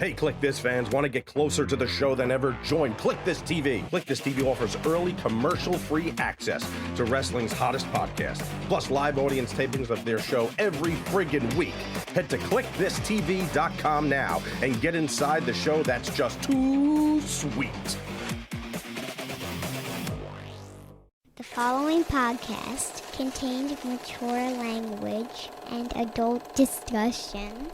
Hey, Kliq This fans, want to get closer to the show than ever? Join Kliq This TV. Kliq This TV offers early commercial-free access to wrestling's hottest podcast, plus live audience tapings of their show every friggin' week. Head to KliqThisTV.com now and get inside the show that's just too sweet. The following podcast contains mature language and adult discussion.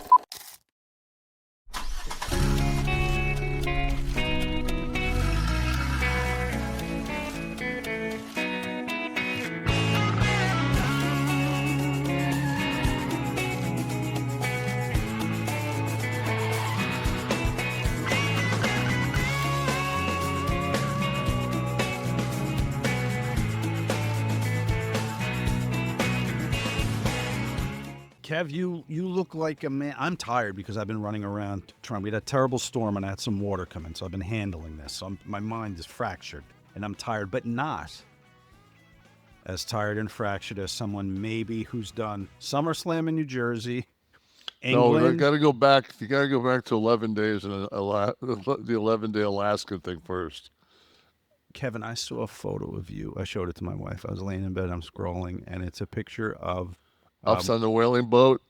Kev, you look like a man. I'm tired because I've been running around trying. We had a terrible storm and I had some water come in, so I've been handling this. So my mind is fractured and I'm tired, but not as tired and fractured as someone maybe who's done SummerSlam in New Jersey, England. No, you got to go back. You got to go back to 11 days and the 11-day Alaska thing first. Kevin, I saw a photo of you. I showed it to my wife. I was laying in bed. I'm scrolling, and it's a picture of. Us on the whaling boat.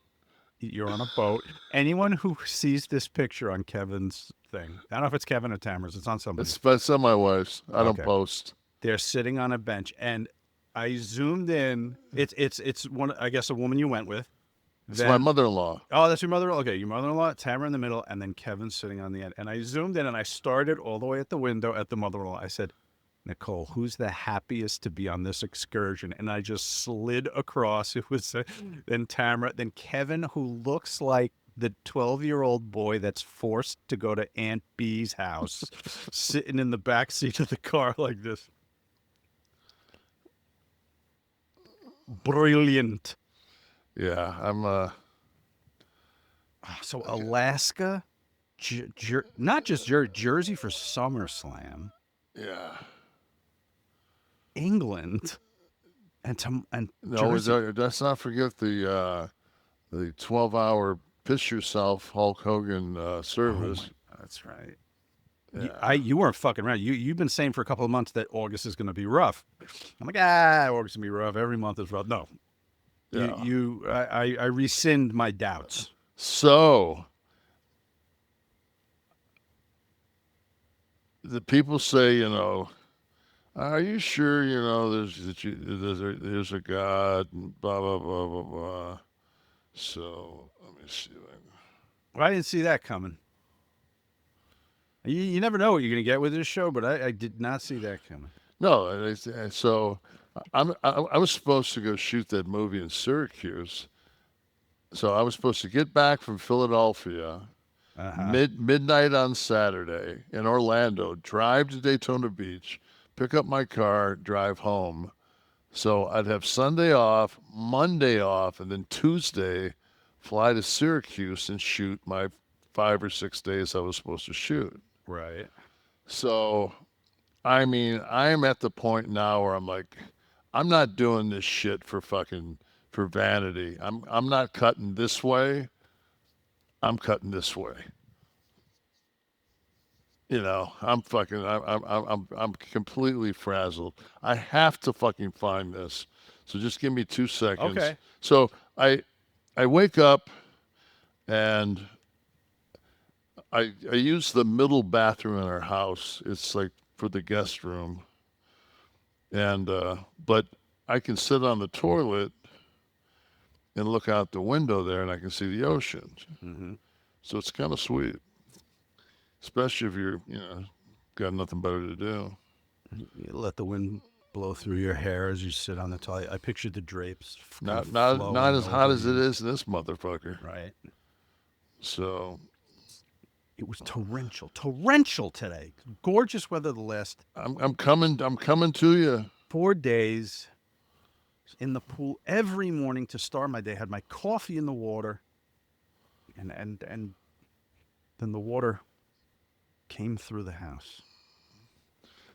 You're on a boat. Anyone who sees this picture on Kevin's thing, I don't know if it's Kevin or Tamara's, it's on somebody. It's on my wife's. I don't post. They're sitting on a bench, and I zoomed in. It's one, I guess, a woman you went with. It's my mother-in-law. Oh, that's your mother-in-law. Okay, your mother-in-law, Tamara in the middle, and then Kevin sitting on the end. And I zoomed in, and I started all the way at the window at the mother-in-law. I said, Nicole, who's the happiest to be on this excursion? And I just slid across. It was then Tamara, then Kevin, who looks like the 12-year-old boy that's forced to go to Aunt B's house, sitting in the back seat of the car like this. Brilliant. Yeah, I'm. So Alaska, not just Jersey for SummerSlam. Yeah. England and no, let's not forget the 12-hour piss yourself Hulk Hogan service. That's right. Yeah. You weren't fucking around. You've been saying for a couple of months that August is going to be rough. I'm like, August is going to be rough. Every month is rough. No. Yeah. I rescind my doubts. So the people say, are you sure, there's a God and blah, blah, blah, blah, blah. So let me see. Well, I didn't see that coming. You never know what you're going to get with this show, but I did not see that coming. No, so I was supposed to go shoot that movie in Syracuse. So I was supposed to get back from Philadelphia midnight on Saturday in Orlando, drive to Daytona Beach, pick up my car, drive home. So I'd have Sunday off, Monday off, and then Tuesday fly to Syracuse and shoot my 5 or 6 days I was supposed to shoot. Right. So, I mean, I'm at the point now where I'm like, I'm not doing this shit for vanity. I'm not cutting this way. I'm cutting this way. I'm completely frazzled. I have to fucking find this. So just give me 2 seconds. Okay. So I wake up and I use the middle bathroom in our house. It's like for the guest room. And but I can sit on the toilet and look out the window there and I can see the ocean. Mm-hmm. So it's kind of sweet. Especially if you're, got nothing better to do. You let the wind blow through your hair as you sit on the toilet. I pictured the drapes. Not as hot as it is in this motherfucker. Right. So. It was torrential today. Gorgeous weather the last. I'm coming to you. 4 days in the pool every morning to start my day. Had my coffee in the water, and then the water came through the house.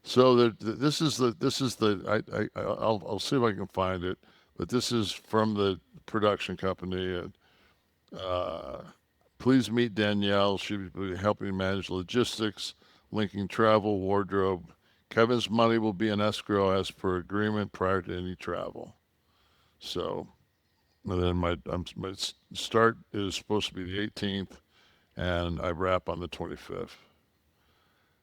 So this is the I'll see if I can find it, but this is from the production company. Please meet Danielle. She'll be helping manage logistics, linking travel, wardrobe. Kevin's money will be in escrow as per agreement prior to any travel. So, and then my start is supposed to be the 18th, and I wrap on the 25th.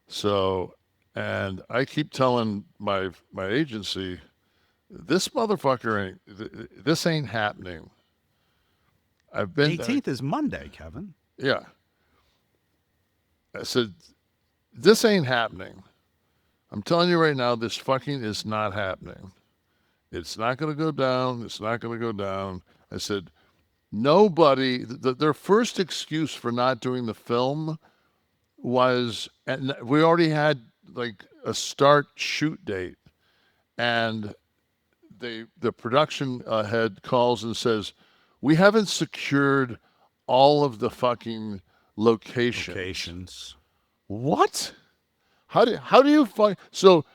So, and I keep telling my agency, this motherfucker this ain't happening. I've been 18th is Monday, Kevin. Yeah. I said, this ain't happening. I'm telling you right now, this fucking is not happening. It's not going to go down. It's not going to go down. I said, nobody, their first excuse for not doing the film was, and we already had like a start shoot date, and the production head calls and says, we haven't secured all of the fucking locations. What? How do you find? So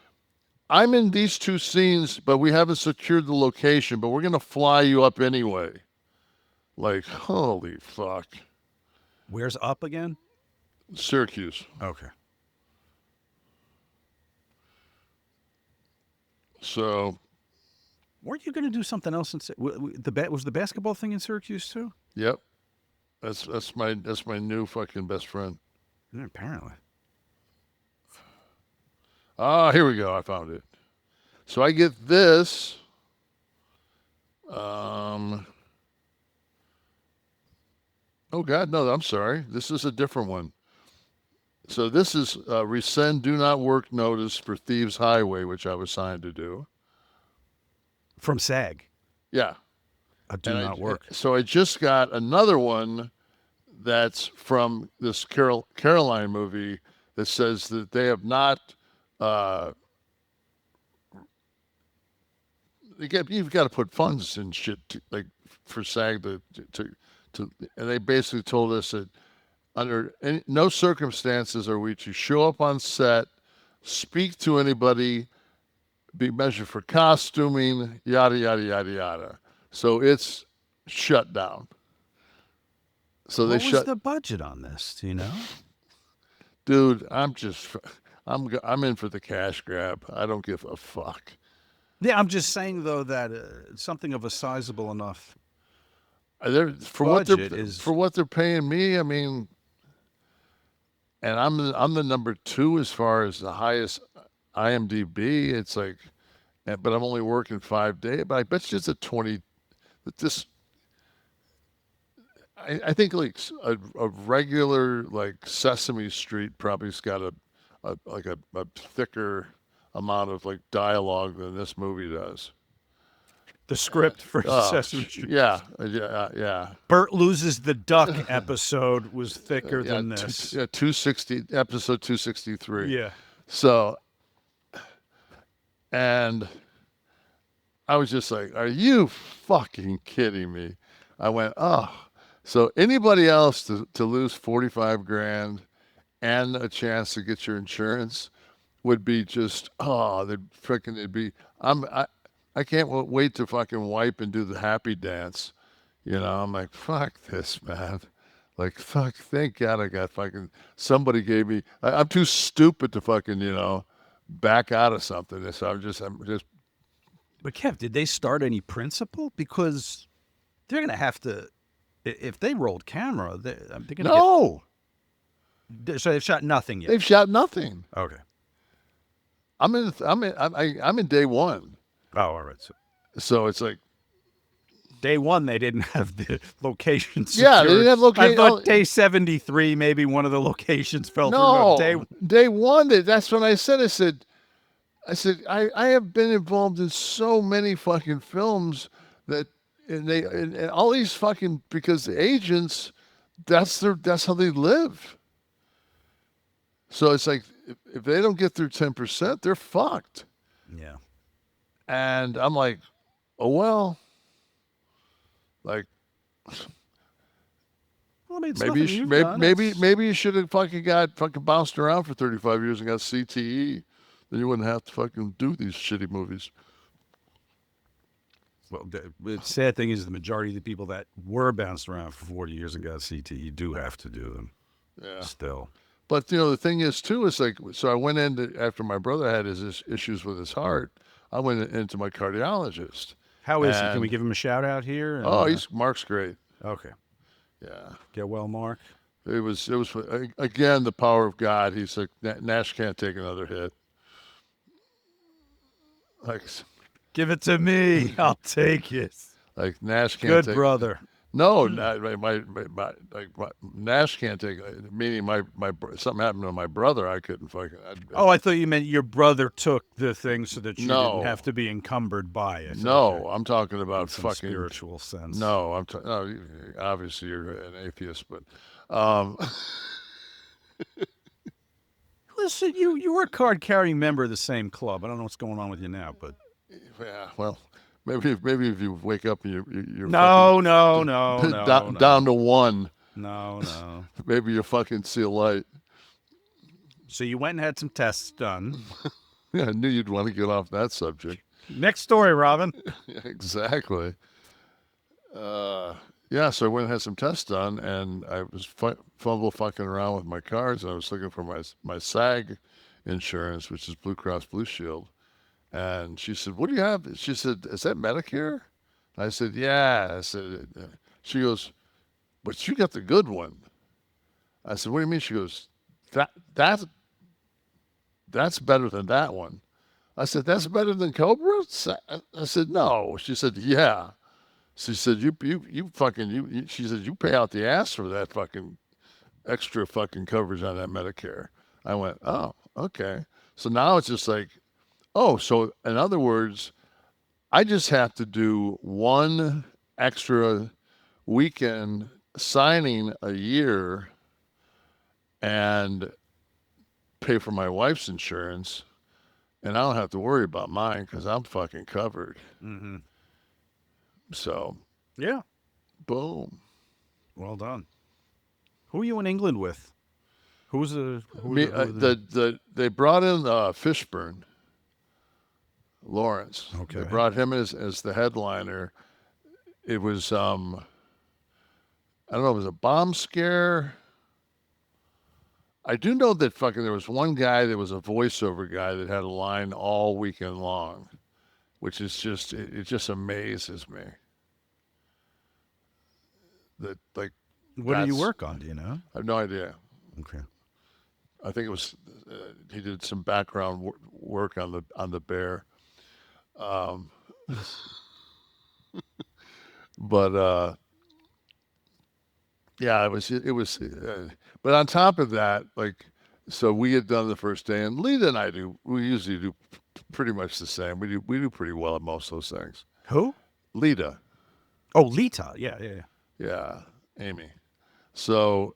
I'm in these two scenes, but we haven't secured the location, but we're going to fly you up anyway. Like, holy fuck. Where's up again? Syracuse. Okay. So. Weren't you going to do something else? Was the basketball thing in Syracuse too? Yep. That's my new fucking best friend. Yeah, apparently. Ah, here we go. I found it. So I get this. Oh God, no, I'm sorry. This is a different one. So this is rescind do not work notice for Thieves Highway, which I was signed to do. From SAG. Yeah. A do not work. So I just got another one that's from this Caroline movie that says that they have not. You've got to put funds in shit like for SAG to, and they basically told us that under no circumstances are we to show up on set, speak to anybody, be measured for costuming, yada yada yada yada. So it's shut down. So what was the budget on this? Do you know? Dude, I'm in for the cash grab. I don't give a fuck. Yeah, I'm just saying though that something of a sizable enough for what they're paying me. I mean, and I'm the number 2 as far as the highest IMDb. It's like, but I'm only working 5 days. But I bet you it's a 20. This. I think like a regular like Sesame Street probably's got a thicker amount of like dialogue than this movie does. The script for Sesame Street. Yeah. Bert Loses the Duck episode was thicker than this. 260 episode 263. Yeah. So, and I was just like, "Are you fucking kidding me?" I went, "Oh." So anybody else to lose 45 grand and a chance to get your insurance would be just, it'd be, I can't wait to fucking wipe and do the happy dance. You know, I'm like, fuck this, man. Like, fuck, thank God I got fucking, somebody gave me, I'm too stupid to fucking, back out of something. So I'm just. But Kev, did they start any principle? Because they're going to have to, if they rolled camera, they're going to No. So they've shot nothing yet? They've shot nothing. Okay. I'm in day one. Oh, all right. So it's like day one they didn't have the locations. Yeah, they didn't have locations. I thought day 73 maybe one of the locations fell through. No, day one. That's when I said. I have been involved in so many fucking films that and all these fucking, because the agents, that's how they live. So it's like, if they don't get through 10%, they're fucked. Yeah. And I'm like, oh, well, like, well, I mean, maybe you should have fucking bounced around for 35 years and got CTE. Then you wouldn't have to fucking do these shitty movies. Well, the sad thing is the majority of the people that were bounced around for 40 years and got CT, you do have to do them. Yeah. Still. But, the thing is, too, is like, so I went in after my brother had his issues with his heart, I went into my cardiologist. How is he? Can we And- give him a shout out here? Mark's great. Okay. Yeah. Get well, Mark. It was again, the power of God. He's like, Nash can't take another hit. Like, Give it to me. I'll take it. like Nash can't Good take. brother. No, my Nash can't take. Meaning my something happened to my brother. I couldn't fucking. I thought you meant your brother took the thing so that you No. didn't have to be encumbered by it. No, Okay. I'm talking about In some fucking spiritual sense. No, obviously you're an atheist, but Listen, you were a card-carrying member of the same club. I don't know what's going on with you now, but yeah, well, maybe if you wake up and you're no, down to one, no. maybe you fucking see a light. So you went and had some tests done. Yeah, I knew you'd want to get off that subject. Next story, Robin. Yeah, exactly. Yeah, so I went and had some tests done, and I was fucking around with my cards, and I was looking for my SAG insurance, which is Blue Cross Blue Shield. And she said, "What do you have?" She said, "Is that Medicare?" I said, "Yeah." I said, she goes, "But you got the good one." I said, "What do you mean?" She goes, that's better than that one." I said, "That's better than Cobra?" I said, "No." She said, "Yeah." She said, you fucking, she said, "You pay out the ass for that fucking extra fucking coverage on that Medicare." I went, "Oh, okay." So now it's just like, oh, so in other words, I just have to do one extra weekend signing a year and pay for my wife's insurance, and I don't have to worry about mine because I'm fucking covered. Mm-hmm. So, Yeah. boom. Well done. Who are you in England with? They brought in Fishburne, Lawrence. Okay. They brought him as the headliner. It was I don't know, it was a bomb scare. I do know that there was one guy that was a voiceover guy that had a line all weekend long, which is just, it just amazes me. That, like, What do you work on? Do you know? I have no idea. Okay. I think it was he did some background work on the bear, but yeah, it was. But on top of that, like, so we had done the first day, and Lita and I we usually do pretty much the same. We do pretty well at most of those things. Who? Lita. Oh, Lita. Yeah. Yeah, Amy. So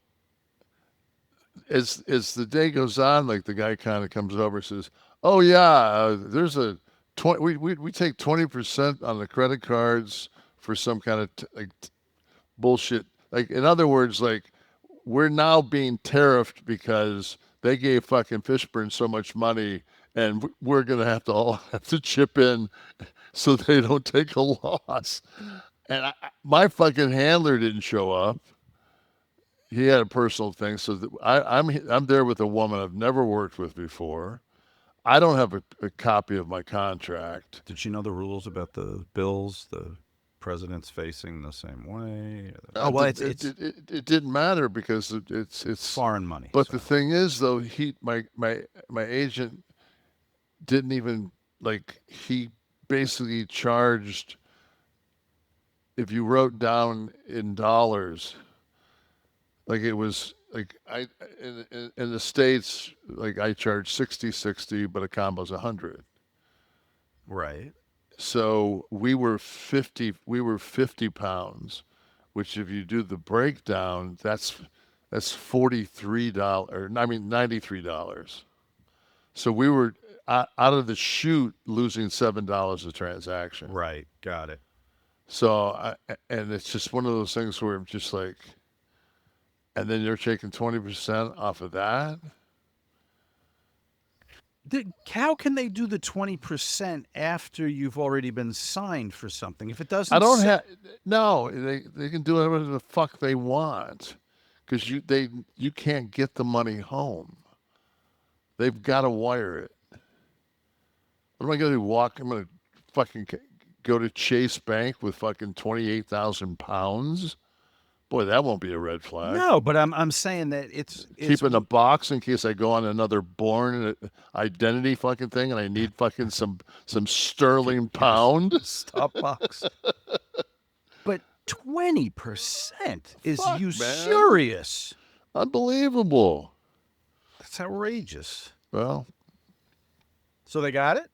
as the day goes on, like, the guy kind of comes over and says, "Oh yeah, there's a 20. We take 20% on the credit cards for some kind of bullshit. Like, in other words, like, we're now being tariffed because they gave fucking Fishburne so much money, and we're gonna all have to chip in so they don't take a loss." And my fucking handler didn't show up. He had a personal thing, so I'm there with a woman I've never worked with before. I don't have a copy of my contract. Did she know the rules about the bills? The president's facing the same way. It didn't matter because it's foreign money. But the thing is, though, my agent didn't even, like, he basically charged, if you wrote down in dollars, like, it was like, in the States, like, I charge 60, but a combo's 100. Right. So we were 50 pounds, which, if you do the breakdown, that's $43. I mean, $93. So we were out of the chute losing $7 a transaction. Right. Got it. So and it's just one of those things where I'm just like, and then you're taking 20% off of that. How can they do the 20% after you've already been signed for something? If it doesn't, I don't have. No, they can do whatever the fuck they want, because you can't get the money home. They've got to wire it. What am I going to walk? I'm going to fucking go to Chase Bank with fucking 28,000 pounds. Boy, that won't be a red flag. No, but I'm saying that it's Keep in a box in case I go on another born identity fucking thing and I need fucking some sterling pound. StopBox. But 20% is Fuck, usurious. Man. Unbelievable. That's outrageous. Well, so they got it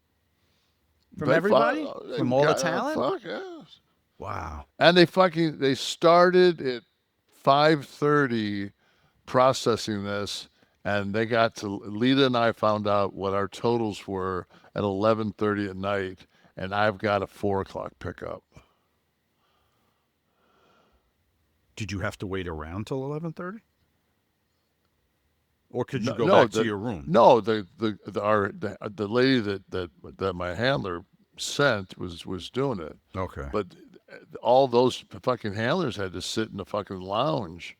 from everybody, from all the talent. Fuck yes. Wow. And they started at 5:30 processing this, and they got to Lita and I found out what our totals were at 11:30 at night, and I've got a 4:00 pickup. Did you have to wait around till 11:30? Or could you go back to your room? No, the lady that my handler sent was doing it. Okay. But all those fucking handlers had to sit in the fucking lounge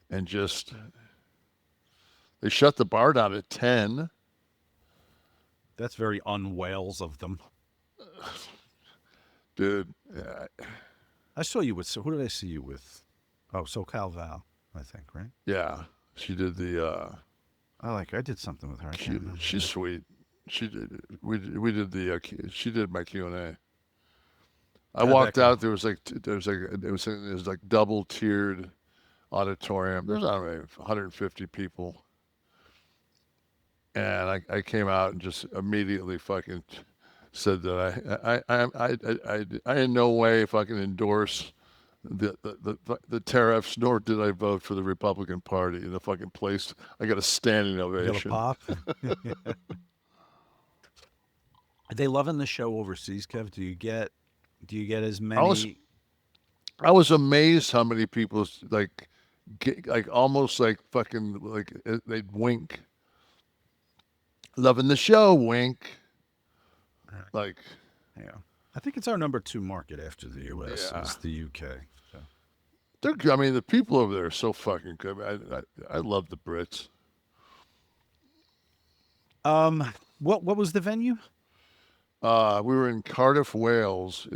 and just, they shut the bar down at 10. That's very un-Wales of them. Dude. I saw you with, so who did I see you with? Oh, SoCal Val, I think, right? Yeah. She did the, I did something with her. She's sweet. She did, we did the, she did my Q&A. I walked out. There was like double tiered auditorium. There's, I don't know, 150 people, and I came out and just immediately fucking said that I in no way fucking endorse the tariffs, nor did I vote for the Republican Party. In the fucking place, I got a standing ovation. Got a pop. Are they loving the show overseas, Kev? Do you get as many? I was amazed how many people like almost like fucking like they'd wink. Loving the show, wink. Like, yeah. I think it's our number 2 market after the U.S. is the UK. So. I mean, the people over there are so fucking good. I love the Brits. What was the venue? We were in Cardiff, Wales.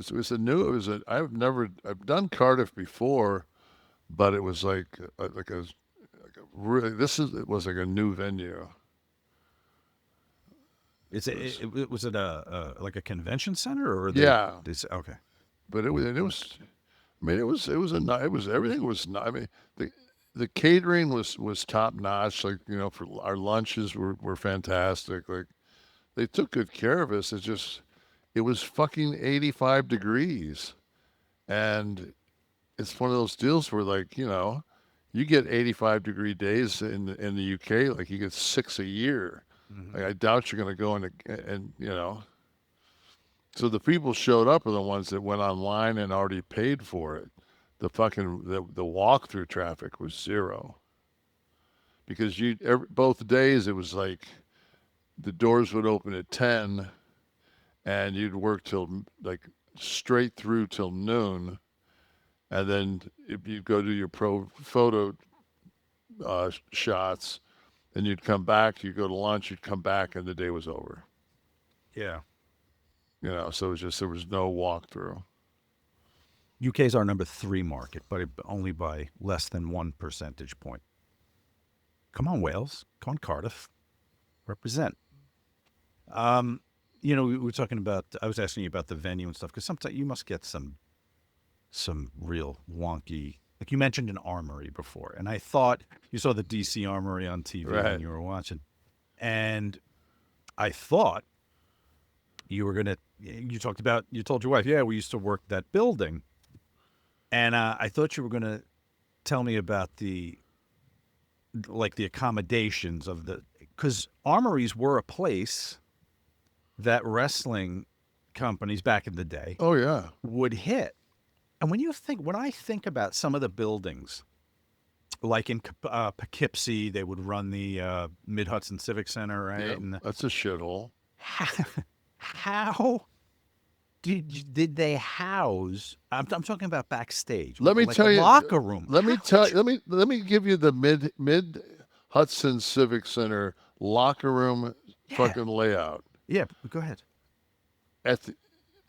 I've done Cardiff before, but it was it was like a new venue. Was it like a convention center or yeah? Okay, but it was I mean, everything was. I mean, the catering was top notch. Like, you know, for our lunches were fantastic. Like, they took good care of us. It was fucking 85 degrees, and it's one of those deals where, like, you know, you get 85-degree days in the UK, like you get 6 a year. Mm-hmm. Like, I doubt you're going to go in and you know. So the people showed up are the ones that went online and already paid for it. The walkthrough traffic was zero. Because both days it was like the doors would open at 10 and you'd work till like straight through till noon. And then if you go do your photo shots, then you'd come back, you'd go to lunch, you'd come back, and the day was over. Yeah. You know, so it was just, there was no walkthrough. UK's our number 3 market, but only by less than 1 percentage point. Come on, Wales. Come on, Cardiff. Represent. You know, we were talking about, I was asking you about the venue and stuff, because sometimes you must get some real wonky, like you mentioned an Armory before, and I thought you saw the DC Armory on TV when you were watching, and I thought you told your wife, yeah, we used to work that building, and I thought you were going to tell me about the accommodations of because Armories were a place that wrestling companies back in the day would hit. And when I think about some of the buildings Like in Poughkeepsie, they would run the Mid-Hudson Civic Center, right? Yeah, And that's a shithole. how did they house? I'm talking about backstage. Let me like tell a you. locker room. Let me give you the mid Hudson Civic Center locker room fucking layout. Yeah, go ahead. At the,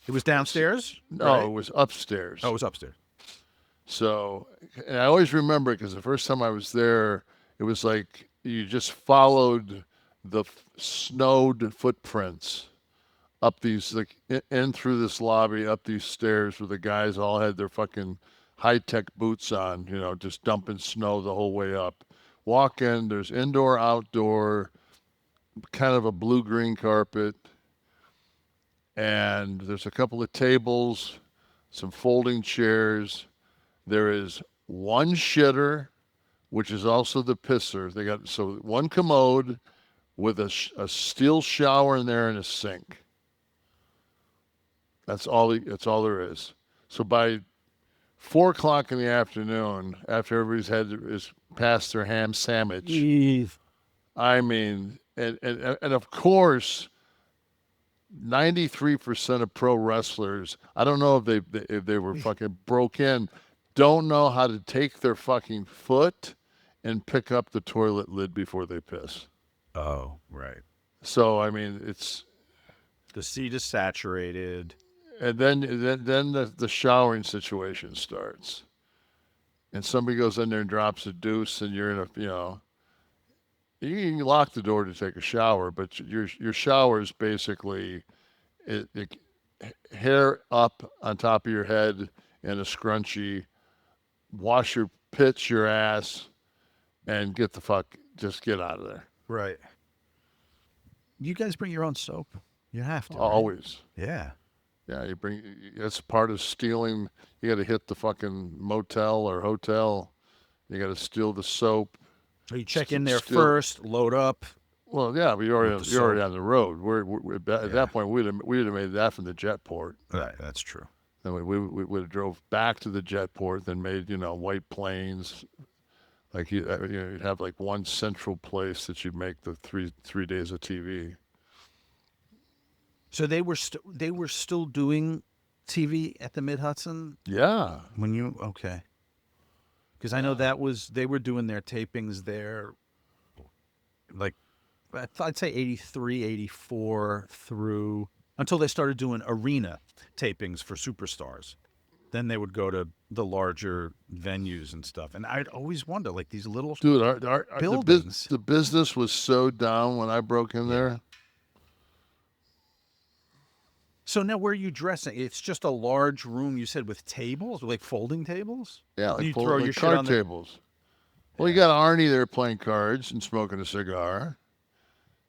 It was downstairs? no, right? it was upstairs. Oh, it was upstairs. So, and I always remember it because the first time I was there, it was like you just followed the snowed footprints up these, like, in through this lobby, up these stairs where the guys all had their fucking high-tech boots on, you know, just dumping snow the whole way up. Walk in, there's indoor, outdoor, kind of a blue-green carpet, and there's a couple of tables, some folding chairs. There is one shitter, which is also the pisser. They got so one commode with a steel shower in there and a sink. That's all there is. So by 4:00 in the afternoon, after everybody's is past their ham sandwich, I mean, and of course, 93% of pro wrestlers, I don't know if they were fucking broke in, don't know how to take their fucking foot and pick up the toilet lid before they piss. Oh, right. So I mean, it's the seat is saturated. And then the showering situation starts, and somebody goes in there and drops a deuce, and you're in a, you know, you can lock the door to take a shower, but your shower is basically hair up on top of your head in a scrunchie, wash your pitch your ass, and just get out of there. Right. You guys bring your own soap? You have to. Always. Right? Yeah. Yeah, that's part of stealing. You got to hit the fucking motel or hotel. You got to steal the soap. So you check in there first, load up. Well, yeah, but you're already on the road. At that point we'd have made that from the jet port. Right, that's true. Then we would have drove back to the jet port, then made, you know, White Plains. Like you'd have like one central place that you'd make the three days of TV. So they were still doing TV at the Mid-Hudson? Yeah. Okay. Because I know they were doing their tapings there, like, I'd say 83, 84 through, until they started doing arena tapings for superstars. Then they would go to the larger venues and stuff. And I'd always wonder, like, these little buildings. The business was so down when I broke in there. So now where are you dressing? It's just a large room, you said, with tables, like folding tables? Yeah, like you throw your card shit tables. Well, you got Arnie there playing cards and smoking a cigar.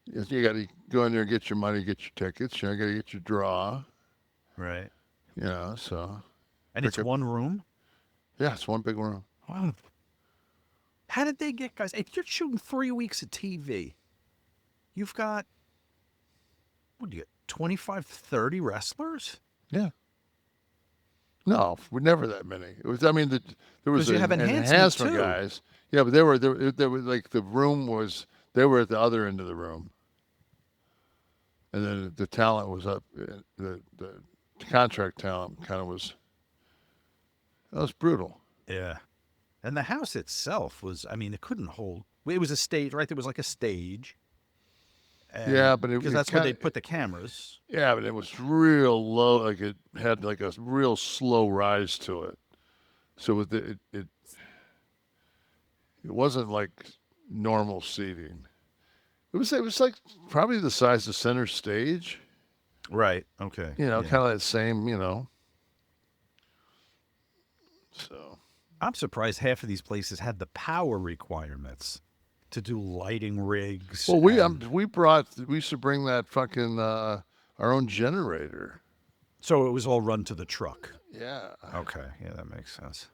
You got to go in there and get your money, get your tickets. You got to get your draw. Right. You know, so. And it's one room? Yeah, it's one big room. Wow. How did they get guys? If you're shooting 3 weeks of TV, you've got, what do you get, 25, 30 wrestlers? Yeah. No, we're never that many. It was, I mean, there was enhancement guys. Yeah, but they were like, the room was, they were at the other end of the room. And then the talent was up, the contract talent kind of was, that was brutal. Yeah. And the house itself was, I mean, it couldn't hold, it was a stage, right? There was like a stage. Yeah, but because that's where they put the cameras. Yeah, but it was real low. Like it had like a real slow rise to it. So with it wasn't like normal seating. It was like probably the size of center stage. Right. Okay. You know, kind of that same. You know. So I'm surprised half of these places had the power requirements to do lighting rigs. Well, we used to bring that fucking our own generator. So it was all run to the truck. Yeah. Okay. Yeah, that makes sense.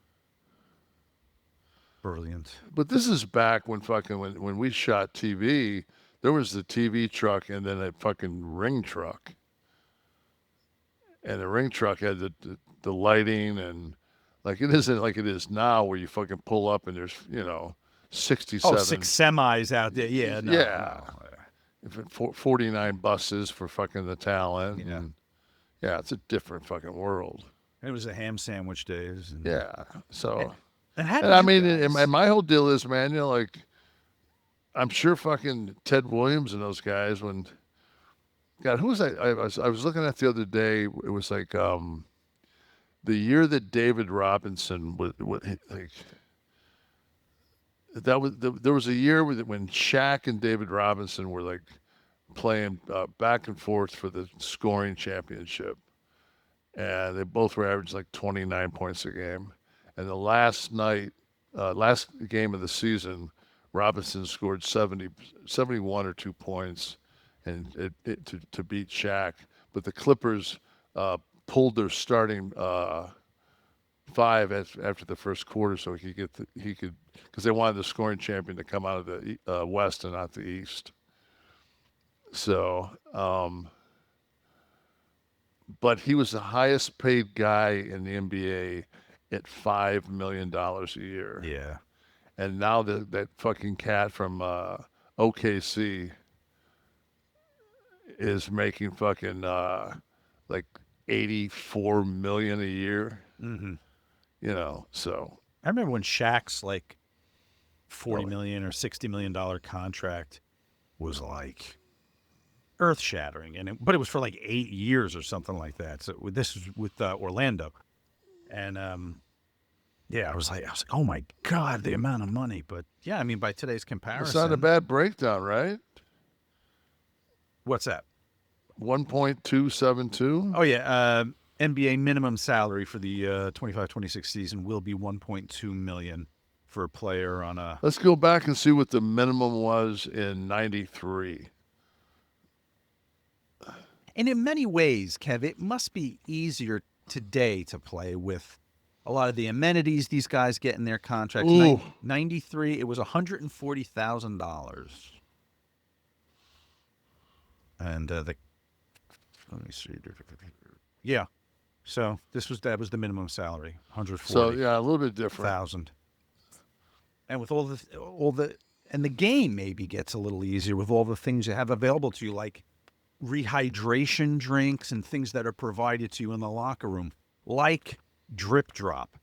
Brilliant. But this is back when when we shot TV, there was the TV truck and then a fucking ring truck. And the ring truck had the lighting, and like it isn't like it is now where you fucking pull up and there's, you know, 67. 6 semis out there. Yeah, no, Yeah. no. 49 buses for fucking the talent. Yeah. And yeah, it's a different fucking world. It was the ham sandwich days. And, Yeah. So, and how and I did mean, you guys? and my whole deal is, man, you know, like, I'm sure fucking Ted Williams and those guys, when, God, who was I was looking at the other day. It was like the year that David Robinson was like, there was a year when Shaq and David Robinson were like playing back and forth for the scoring championship, and they both were averaging like 29 points a game. And the last game of the season, Robinson scored 71 or 2 points, and to beat Shaq. But the Clippers pulled their starting five after the first quarter, so he could because they wanted the scoring champion to come out of the West and not the East. So, but he was the highest paid guy in the NBA at $5 million a year. Yeah. And now that fucking cat from OKC is making fucking like $84 million a year. Mm-hmm. You know, so I remember when Shaq's like $40 million or $60 million contract was like earth-shattering, but it was for like 8 years or something like that. So this is with Orlando, and yeah, I was like, oh my God, the amount of money. But yeah, I mean, by today's comparison, it's not a bad breakdown, right? What's that? 1.272. Oh yeah, NBA minimum salary for the 25-26 season will be $1.2 million for a player on a. Let's go back and see what the minimum was in '93. And in many ways, Kev, it must be easier today to play with a lot of the amenities these guys get in their contracts. 93, it was $140,000. And let me see. Yeah. So that was the minimum salary, 140. So yeah, a little bit different. 1,000. And with all the and the game maybe gets a little easier with all the things you have available to you, like rehydration drinks and things that are provided to you in the locker room, like Drip Drop.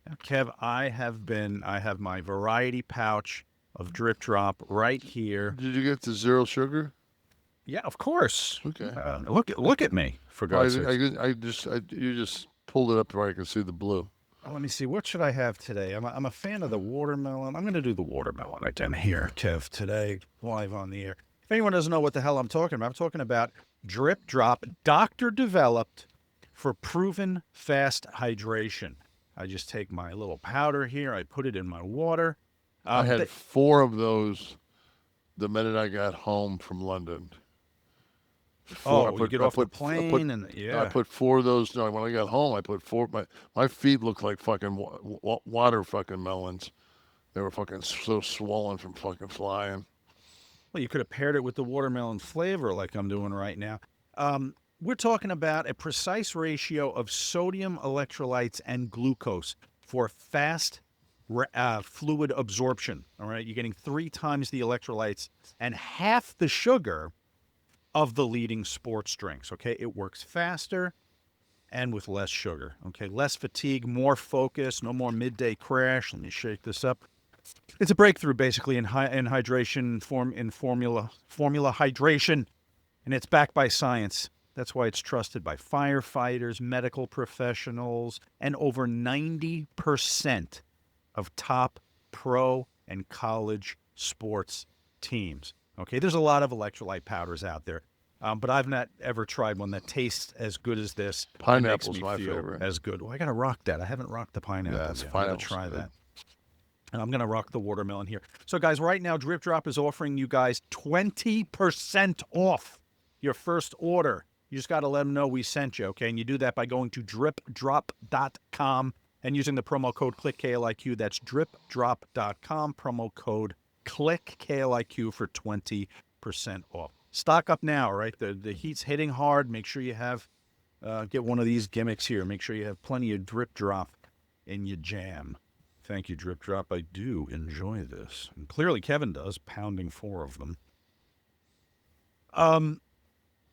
Now, Kev, I have my variety pouch of Drip Drop right here. Did you get the zero sugar? Yeah, of course. Okay. Look at me, for God's sake. You just pulled it up where I can see the blue. Let me see. What should I have today? I'm a fan of the watermelon. I'm going to do the watermelon right down here, Kev, today, live on the air. If anyone doesn't know what the hell I'm talking about, I'm talking about Drip Drop, doctor developed for proven fast hydration. I just take my little powder here. I put it in my water. I had 4 of those the minute I got home from London. You get off the plane I put 4 of those. No, when I got home, I put 4. My feet looked like fucking water fucking melons. They were fucking so swollen from fucking flying. Well, you could have paired it with the watermelon flavor like I'm doing right now. We're talking about a precise ratio of sodium electrolytes and glucose for fast fluid absorption. All right, you're getting 3 times the electrolytes and half the sugar of the leading sports drinks. Okay, it works faster and with less sugar. Okay, less fatigue, more focus, no more midday crash. Let me shake this up. It's a breakthrough, basically, in hydration, formula hydration, and it's backed by science. That's why it's trusted by firefighters, medical professionals, and over 90% of top pro and college sports teams. Okay, there's a lot of electrolyte powders out there, but I've not ever tried one that tastes as good as this. Pineapple's my favorite. As good. Well, I gotta rock that. I haven't rocked the pineapple yet. I gotta try that. And I'm gonna rock the watermelon here. So, guys, right now, Drip Drop is offering you guys 20% off your first order. You just gotta let them know we sent you, okay? And you do that by going to dripdrop.com and using the promo code KLIQ. That's dripdrop.com, promo code KLIQ for 20% off. Stock up now, right? The heat's hitting hard. Make sure you have, get one of these gimmicks here. Make sure you have plenty of Drip Drop in your jam. Thank you, Drip Drop. I do enjoy this. And clearly Kevin does, pounding 4 of them.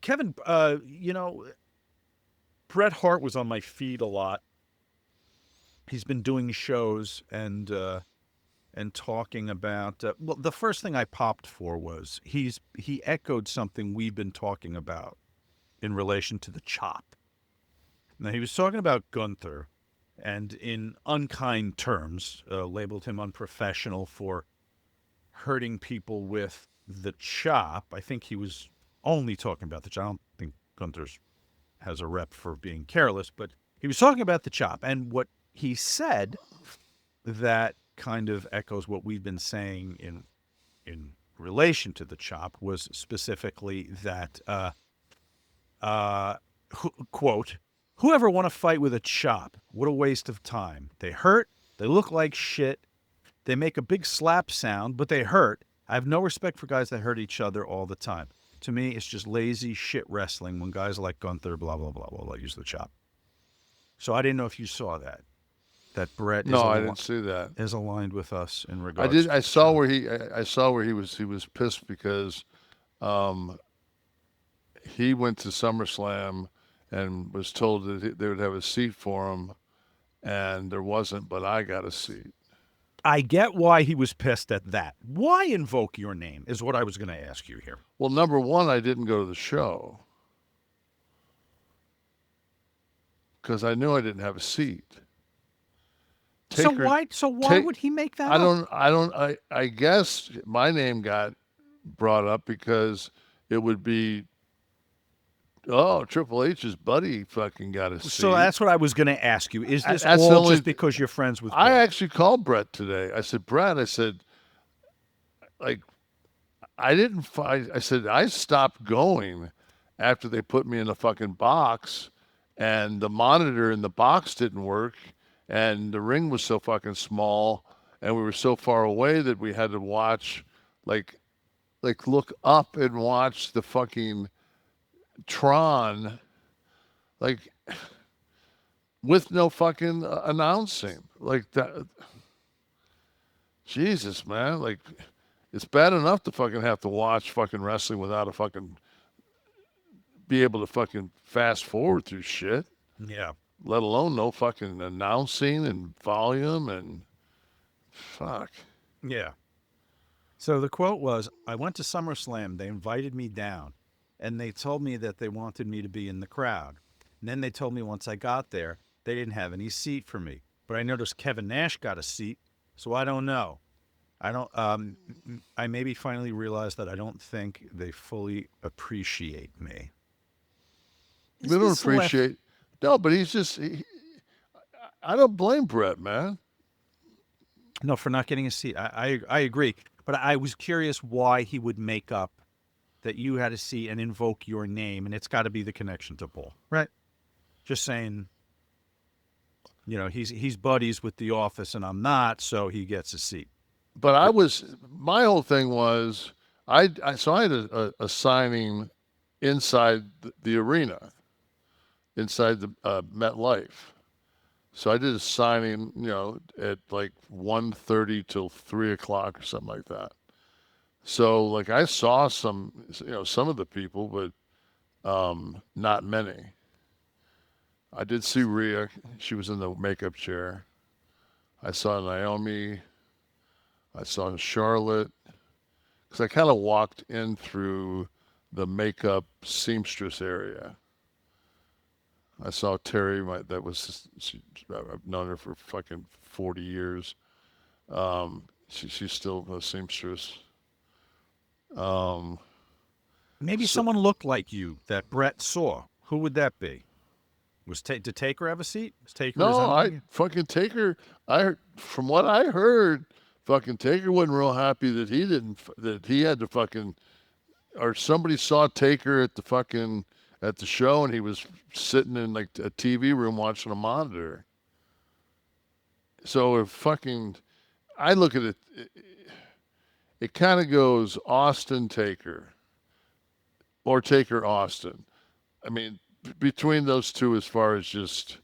Kevin, Bret Hart was on my feed a lot. He's been doing shows and talking about. Well, the first thing I popped for was he echoed something we've been talking about in relation to the chop. Now he was talking about Gunther, and in unkind terms, labeled him unprofessional for hurting people with the chop. I think he was only talking about the chop. I don't think Gunther has a rep for being careless, but he was talking about the chop. And what he said that kind of echoes what we've been saying in relation to the chop was specifically that, quote, whoever want to fight with a chop, what a waste of time. They hurt, they look like shit, they make a big slap sound, but they hurt. I have no respect for guys that hurt each other all the time. To me, it's just lazy shit wrestling when guys like Gunther, blah, blah, blah, blah, blah, use the chop. So I didn't know if you saw that. That Bret I didn't see that. Is aligned with us in regards. I saw where he was pissed because he went to SummerSlam and was told that they would have a seat for him, and there wasn't, but I got a seat. I get why he was pissed at that. Why invoke your name is what I was going to ask you here. Well, number one, I didn't go to the show because I knew I didn't have a seat. So why would he make that up? I guess my name got brought up because it would be, Triple H's buddy fucking got a seat. So that's what I was going to ask you. Is this just because you're friends with Bret? I actually called Bret today. I said, Bret, I said, I stopped going after they put me in the fucking box and the monitor in the box didn't work. And the ring was so fucking small, and we were so far away that we had to watch, like look up and watch the fucking Tron, with no fucking announcing, like that. Jesus, man, it's bad enough to fucking have to watch fucking wrestling without a fucking be able to fucking fast forward through shit. Yeah. Let alone no fucking announcing and volume and fuck. Yeah. So the quote was, I went to SummerSlam. They invited me down, and they told me that they wanted me to be in the crowd. And then they told me once I got there, they didn't have any seat for me. But I noticed Kevin Nash got a seat, so I don't know. I maybe finally realized that I don't think they fully appreciate me. They don't appreciate... No, but he's just... I don't blame Bret, man. No, for not getting a seat. I agree. But I was curious why he would make up that you had a seat and invoke your name, and it's got to be the connection to Paul. Right. Just saying, he's buddies with the office, and I'm not, so he gets a seat. But my whole thing was, I had a signing inside the arena, inside the MetLife. So I did a signing, at 1:30 till 3 o'clock or something like that. So I saw some of the people, but not many. I did see Rhea. She was in the makeup chair. I saw Naomi. I saw Charlotte. Because I kind of walked in through the makeup seamstress area. I saw Terry. I've known her for fucking 40 years. She's still a seamstress. Maybe someone looked like you that Bret saw. Who would that be? Did Taker have a seat? Fucking Taker. From what I heard, fucking Taker wasn't real happy that he had to fucking, or somebody saw Taker at the show and he was sitting in a TV room watching a monitor. So I look at it, it kind of goes Austin Taker or Taker Austin. I mean, between those two as far as just,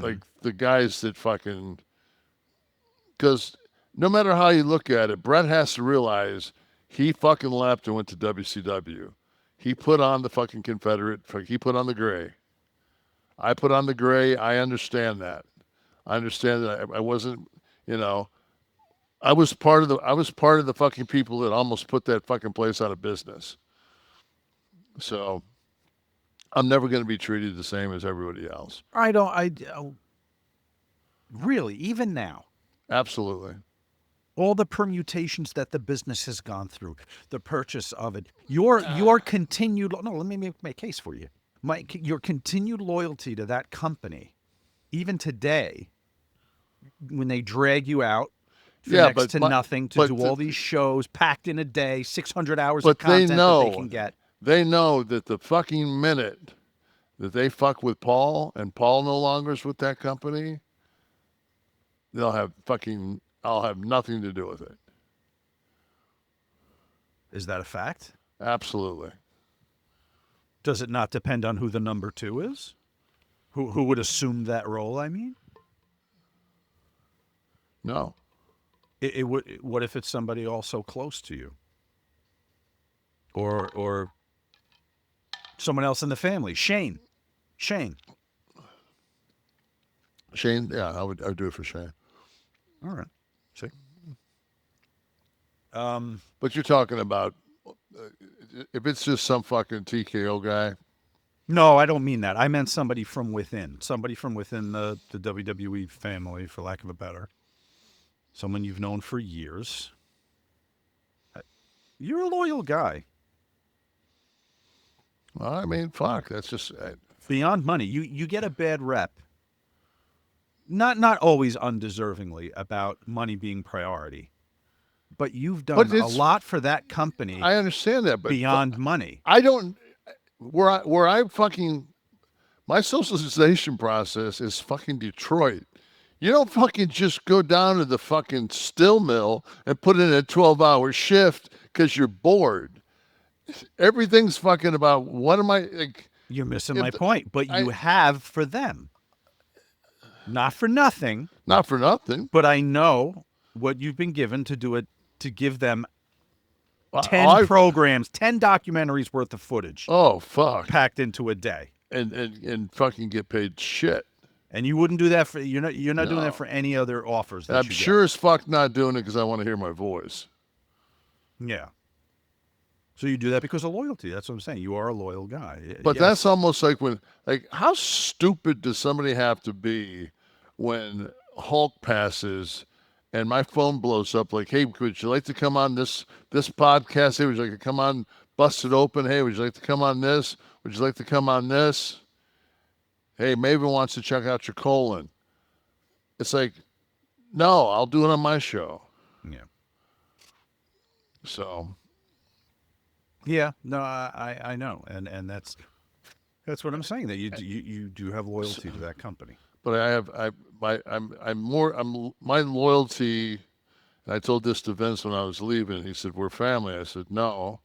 like the guys that fucking, because no matter how you look at it, Brett has to realize he fucking left and went to WCW. He put on the fucking Confederate, he put on the gray. I put on the gray. I understand that. I understand that I wasn't, you know, I was part of the fucking people that almost put that fucking place out of business. So I'm never going to be treated the same as everybody else. Really, even now, Absolutely. all the permutations that the business has gone through, the purchase of it, your continued, no, let me make my case for you. Your continued loyalty to that company, even today, when they drag you out for next to nothing to do all these shows packed in a day, 600 hours of content that they can get. They know that the fucking minute that they fuck with Paul and Paul no longer is with that company, I'll have nothing to do with it. Is that a fact? Absolutely. Does it not depend on who the number 2 is? Who would assume that role, I mean? No. It would. What if it's somebody also close to you? Or someone else in the family? Shane. Yeah, I would do it for Shane. All right. See? But you're talking about if it's just some fucking TKO guy. No, I don't mean that. I meant somebody from within. Somebody from within the WWE family, for lack of a better. Someone you've known for years. You're a loyal guy. Well, I mean, fuck. That's just beyond money. You get a bad rep. Not always undeservingly about money being priority. But you've done a lot for that company. I understand that, but beyond money. I don't. Where I fucking, my socialization process is fucking Detroit. You don't fucking just go down to the fucking still mill and put in a 12-hour shift because you're bored. Everything's fucking about what am I like? You're missing my point, but you have for them. Not for nothing. Not for nothing. But I know what you've been given to do it, to give them 10 programs, 10 documentaries worth of footage. Oh, fuck. Packed into a day. And fucking get paid shit. And you wouldn't do that for, you're not doing that for any other offers that I'm sure as fuck not doing it because I want to hear my voice. Yeah. So you do that because of loyalty. That's what I'm saying. You are a loyal guy. But that's almost like how stupid does somebody have to be when Hulk passes and my phone blows up like, hey, would you like to come on this podcast? Hey, would you like to come on Busted Open? Hey, would you like to come on this? Would you like to come on this? Hey, Maven wants to check out your colon. It's like, no, I'll do it on my show. Yeah. So. Yeah, no, I know, and that's what I'm saying. That you do have loyalty to that company. But my loyalty. And I told this to Vince when I was leaving. He said, "We're family." I said, "No."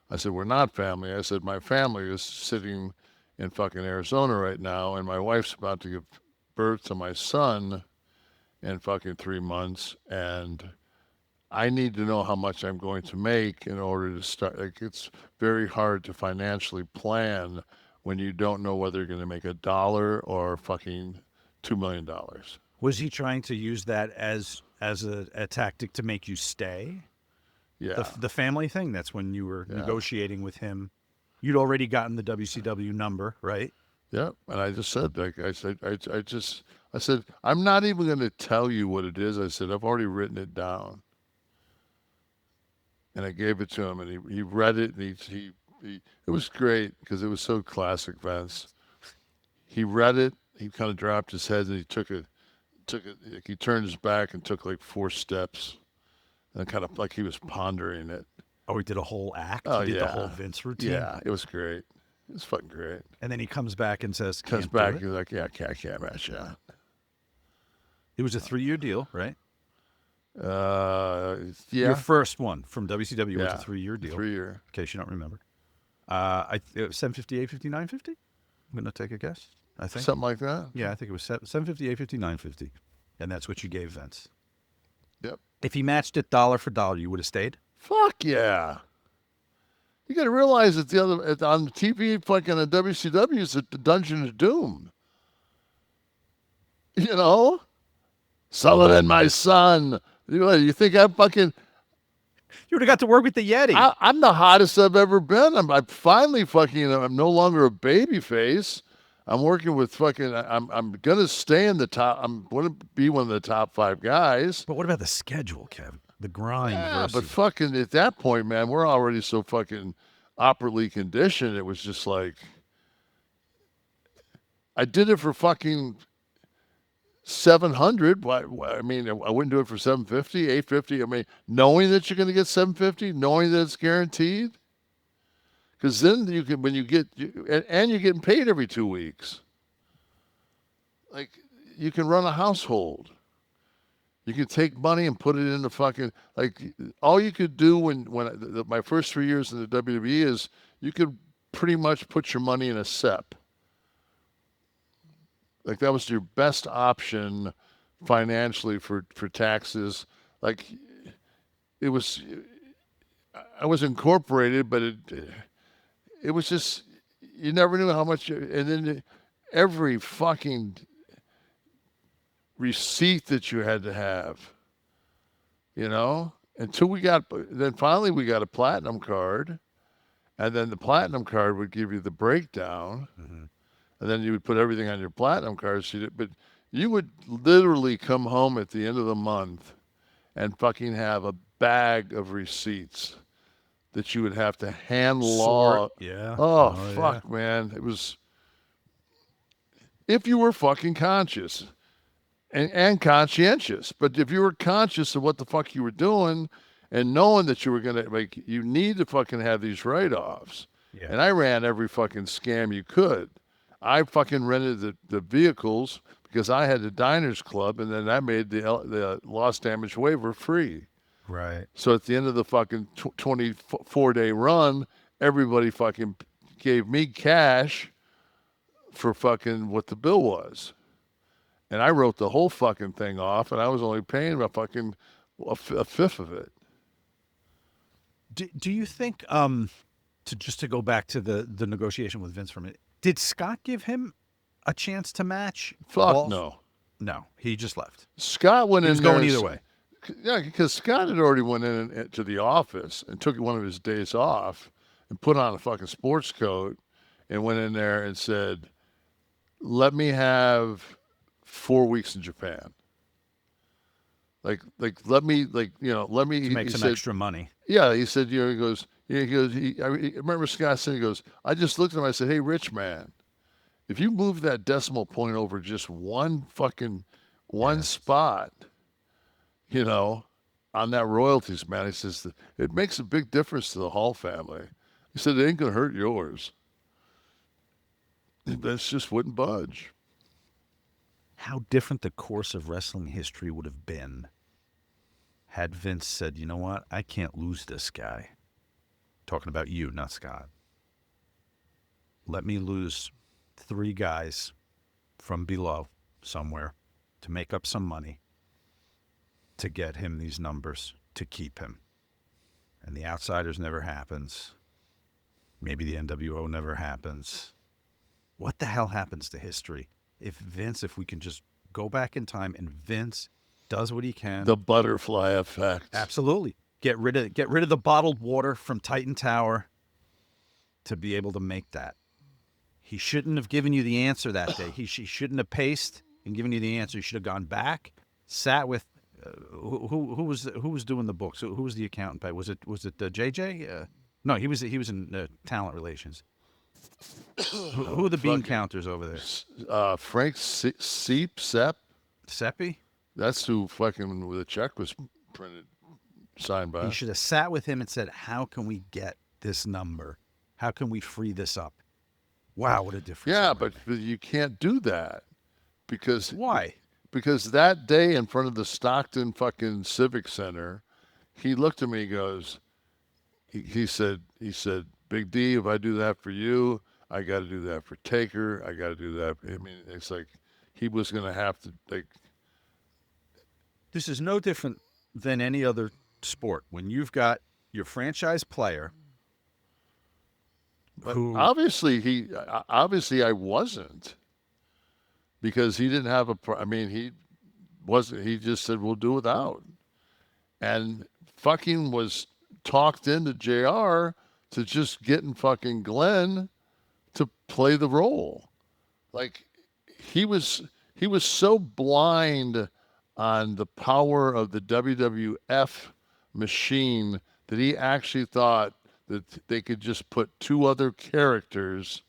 I said, "We're not family." I said, "My family is sitting in fucking Arizona right now, and my wife's about to give birth to my son in fucking 3 months, and I need to know how much I'm going to make in order to start." Like, it's very hard to financially plan when you don't know whether you're going to make $1 or fucking $2 million. Was he trying to use that as a tactic to make you stay? Yeah. The family thing, that's when you were negotiating with him. You'd already gotten the WCW number, right? Yeah. And I just said, I said, I'm not even going to tell you what it is. I said, I've already written it down. And I gave it to him, and he read it, and he it was great because it was so classic Vince. He read it, he kind of dropped his head, and he took it, like he turned his back and took like 4 steps, and kind of like he was pondering it. Oh, he did a whole act? Oh, he did the whole Vince routine? Yeah, it was great. It was fucking great. And then he comes back and says, he's like, yeah, can't match that. It was a 3-year deal, right? Yeah. Your first one from WCW was a 3-year deal. 3-year. In case you don't remember. 758, 59, 50? I'm going to take a guess. I think. Something like that. Yeah, I think it was 750, 850, 950. And that's what you gave Vince. Yep. If he matched it dollar for dollar, you would have stayed? Fuck yeah. You got to realize that on the TV, fucking the WCW is the Dungeon of Doom. You know? Sullivan, my son. You think I'm fucking... You would have got to work with the Yeti. I'm the hottest I've ever been. I'm finally fucking... I'm no longer a baby face. I'm working with fucking... I'm going to stay in the top... I'm going to be one of the top 5 guys. But what about the schedule, Kev? The grind Yeah, versus... but fucking at that point, man, we're already so fucking operatively conditioned. It was just like... I did it for fucking... 700. I mean, I wouldn't do it for 750, 850. I mean, knowing that you're going to get 750, knowing that it's guaranteed. Because then you can, when you get, and you're getting paid every 2 weeks. Like, you can run a household. You can take money and put it into fucking, like, all you could do when my first 3 years in the WWE is you could pretty much put your money in a SEP. Like, that was your best option financially for taxes. Like, it was, I was incorporated, but it was just, you never knew how much, and then every fucking receipt that you had to have, you know, until then finally we got a platinum card, and then the platinum card would give you the breakdown. Mm-hmm. And then you would put everything on your platinum card. But you would literally come home at the end of the month and fucking have a bag of receipts that you would have to hand log. Yeah. Oh fuck, yeah. Man. It was, if you were fucking conscious and conscientious. But if you were conscious of what the fuck you were doing and knowing that you were going to, like, you need to fucking have these write-offs. Yeah. And I ran every fucking scam you could. I fucking rented the vehicles because I had the Diners Club, and then I made the loss damage waiver free. Right. So at the end of the fucking 24-day run, everybody fucking gave me cash for fucking what the bill was. And I wrote the whole fucking thing off, and I was only paying about fucking a fifth of it. Do you think, to go back to the negotiation with Vince for a minute, did Scott give him a chance to match? Fuck no. No, he just left. Scott went in there. He was going either way. Yeah, because Scott had already went in to the office and took one of his days off and put on a fucking sports coat and went in there and said, let me have 4 weeks in Japan. Let me to make some extra money. Yeah, he said, he goes, I remember Scott said, he goes, I just looked at him, I said, hey, rich man, if you move that decimal point over just one spot, on that royalties, man, he says, it makes a big difference to the Hall family. He said, it ain't going to hurt yours. That just wouldn't budge. How different the course of wrestling history would have been had Vince said, you know what, I can't lose this guy. Talking about you, not Scott. Let me lose 3 guys from below somewhere to make up some money to get him these numbers, to keep him. And the Outsiders never happens. Maybe the NWO never happens. What the hell happens to history if we can just go back in time and Vince does what he can? The butterfly effect. Absolutely. Get rid of the bottled water from Titan Tower to be able to make that. He shouldn't have given you the answer that day. He shouldn't have paced and given you the answer. He should have gone back, sat with who was doing the books. Who was the accountant? Was it JJ? No, he was in talent relations. Who are the bean counters over there? Frank Seppi? That's who fucking the check was signed by. He should have sat with him and said, how can we get this number? How can we free this up? Wow, what a difference. Yeah, but you can't do that. Because why? Because that day in front of the Stockton fucking Civic Center, he looked at me and goes, he said, Big D, if I do that for you, I got to do that for Taker. I got to do that. I mean, it's like he was going to have to, like. This is no different than any other sport. When you've got your franchise player who... Obviously, I wasn't. Because he didn't have he just said, we'll do without. And fucking was talked into JR to just getting fucking Glenn to play the role. Like, he was so blind on the power of the WWF machine that he actually thought that they could just put two other characters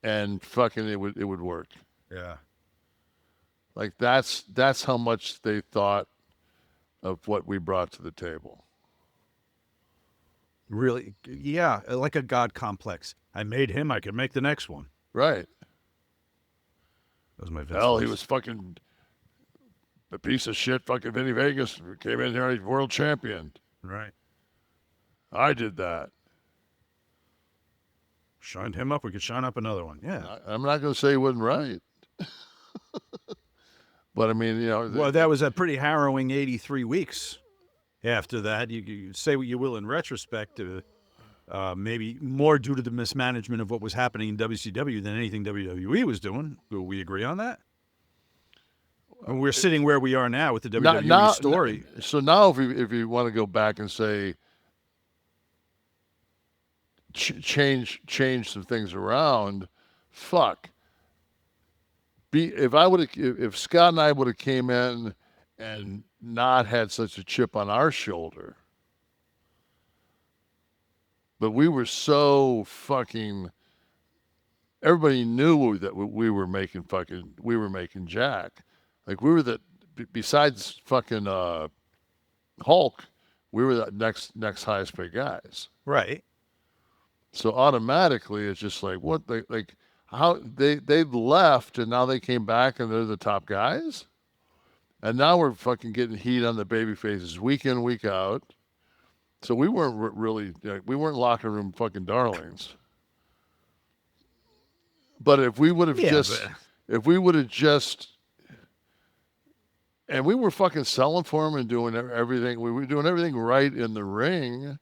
and fucking it would work. Yeah. Like, that's how much they thought of what we brought to the table. Really? Yeah, like a God complex. I made him, I can make the next one. Right. That was my best. Hell, he was fucking a piece of shit fucking Vinny Vegas. Came in here, he's world champion. Right. I did that. Shined him up, we could shine up another one. Yeah. I'm not going to say he wasn't right. But I mean, Well, that was a pretty harrowing 83 weeks. After that, you say what you will in retrospect, maybe more due to the mismanagement of what was happening in WCW than anything WWE was doing. Will we agree on that? And we're sitting where we are now with the WWE story. So now, if you want to go back and say change some things around, fuck. If Scott and I would have came in and not had such a chip on our shoulder, but we were so fucking, everybody knew that we were making Jack. Like, we were besides fucking Hulk, we were the next highest paid guys. Right. So automatically it's just like, what, like how they left and now they came back and they're the top guys, and now we're fucking getting heat on the baby faces week in, week out. So we weren't really, we weren't locker room fucking darlings. But if we would have and we were fucking selling for them and doing everything, we were doing everything right in the ring.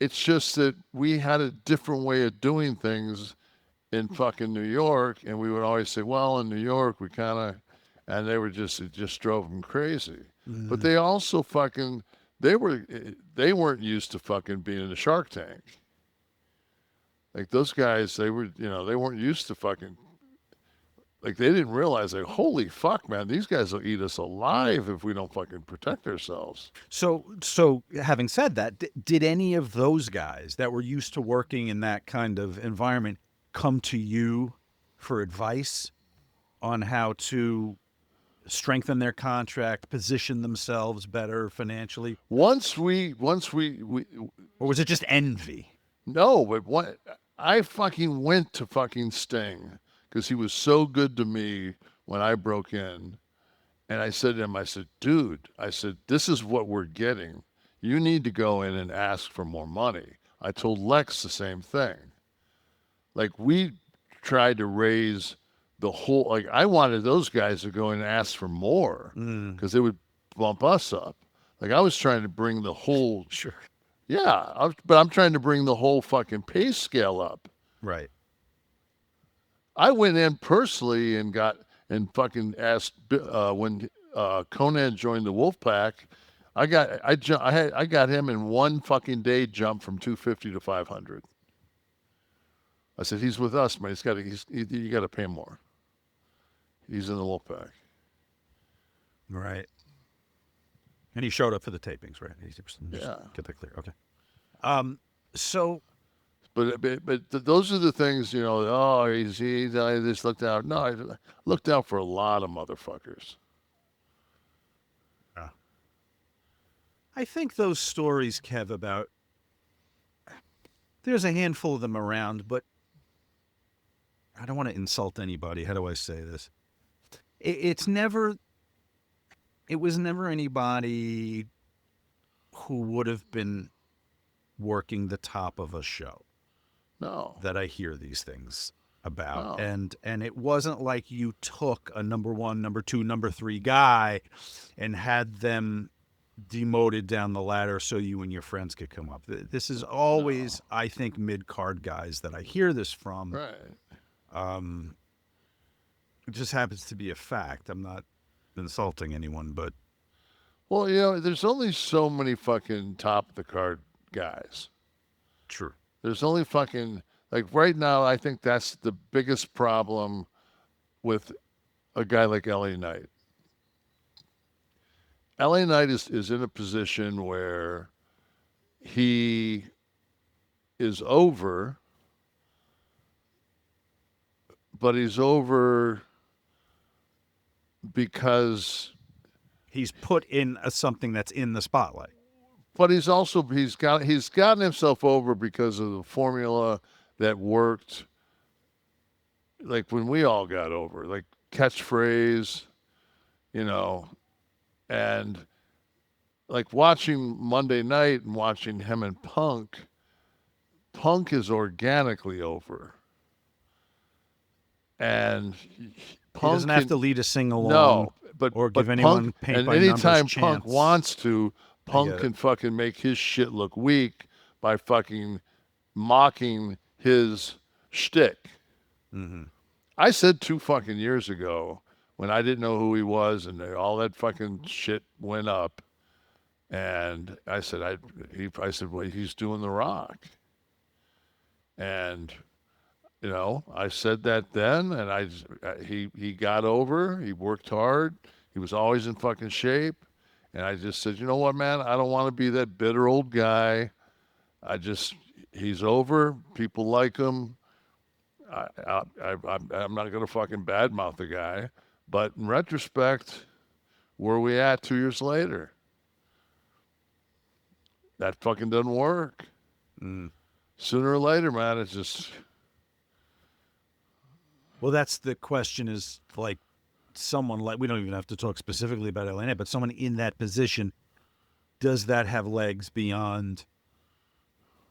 It's just that we had a different way of doing things in fucking New York, and we would always say, well, in New York, we kind of, and it just drove them crazy. Mm-hmm. But they also fucking, they weren't used to fucking being in the Shark Tank. Like, those guys, they weren't used to fucking, like, they didn't realize, like, holy fuck, man, these guys will eat us alive if we don't fucking protect ourselves. So having said that, did any of those guys that were used to working in that kind of environment come to you for advice on how to strengthen their contract, position themselves better financially? Once we or was it just envy? No, but I fucking went to fucking Sting because he was so good to me when I broke in. And I said to him, I said, dude, this is what we're getting. You need to go in and ask for more money. I told Lex the same thing. Like, we tried to raise the whole, like, I wanted those guys to go in and ask for more because they would bump us up. Like, I was trying to bring the whole, sure. Yeah, but I'm trying to bring the whole fucking pay scale up. Right. I went in personally and fucking asked when Conan joined the Wolfpack. I got him in one fucking day jump from 250 to 500. I said, he's with us, man. You got to pay him more. He's in the Wolfpack. Right. And he showed up for the tapings, right? Yeah. Get that clear. Okay. So. But those are the things, I just looked out. No, I looked out for a lot of motherfuckers. Yeah. I think those stories, Kev, about, there's a handful of them around, but I don't want to insult anybody. How do I say this? It was never anybody who would have been working the top of a show. No. that I hear these things about. No. And it wasn't like you took a number 1, number 2, number 3 guy and had them demoted down the ladder so you and your friends could come up. This is always, I think, mid-card guys that I hear this from. Right. It just happens to be a fact. I'm not insulting anyone, but Well, you know, there's only so many fucking top of the card guys. true. There's only fucking, like right now, I think that's the biggest problem with a guy like LA Knight. LA Knight is in a position where he is over, but he's over because He's put in something that's in the spotlight. but he's gotten himself over because of the formula that worked, like when we all got over, like catchphrase, you know, and like watching Monday Night and watching him and Punk is organically over. And Punk He doesn't have to lead a sing-along. No, or give but anyone Punk, paint and by numbers anytime chants. Punk wants to, Punk get it. can fucking make his shit look weak by fucking mocking his shtick. Mm-hmm. I said 2 fucking years ago when I didn't know who he was and all that fucking shit went up, and I said, I said, well, he's doing The Rock, and you know, I said that then, and he got over. He worked hard. He was always in fucking shape. And I just said, you know what, man? I don't want to be that bitter old guy. He's over. People like him. I'm not going to fucking badmouth the guy. But in retrospect, where are we at 2 years later? That fucking doesn't work. Sooner or later, man, it's just... Well, that's the question is, like, someone like, we don't even have to talk specifically about Atlanta, but someone in that position, does that have legs beyond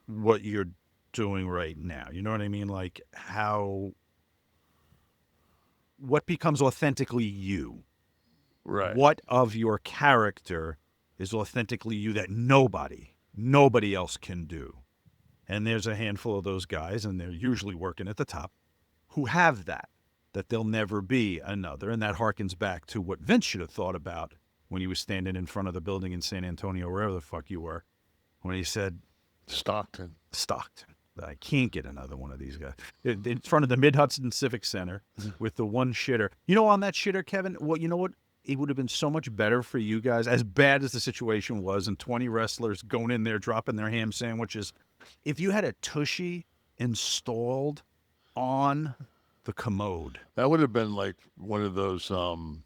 what you're doing right now? You know what I mean? Like, what becomes authentically you? Right. What of your character is authentically you that nobody else can do? And there's a handful of those guys, and they're usually working at the top, who have that there'll never be another. And that harkens back to what Vince should have thought about when he was standing in front of the building in San Antonio, wherever the fuck you were, when he said, Stockton. I can't get another one of these guys. In front of the Mid-Hudson Civic Center with the one shitter. You know, on that shitter, Kevin, well, you know what? It would have been so much better for you guys, as bad as the situation was, and 20 wrestlers going in there, dropping their ham sandwiches. If you had a tushy installed on the commode. That would have been like one of those, you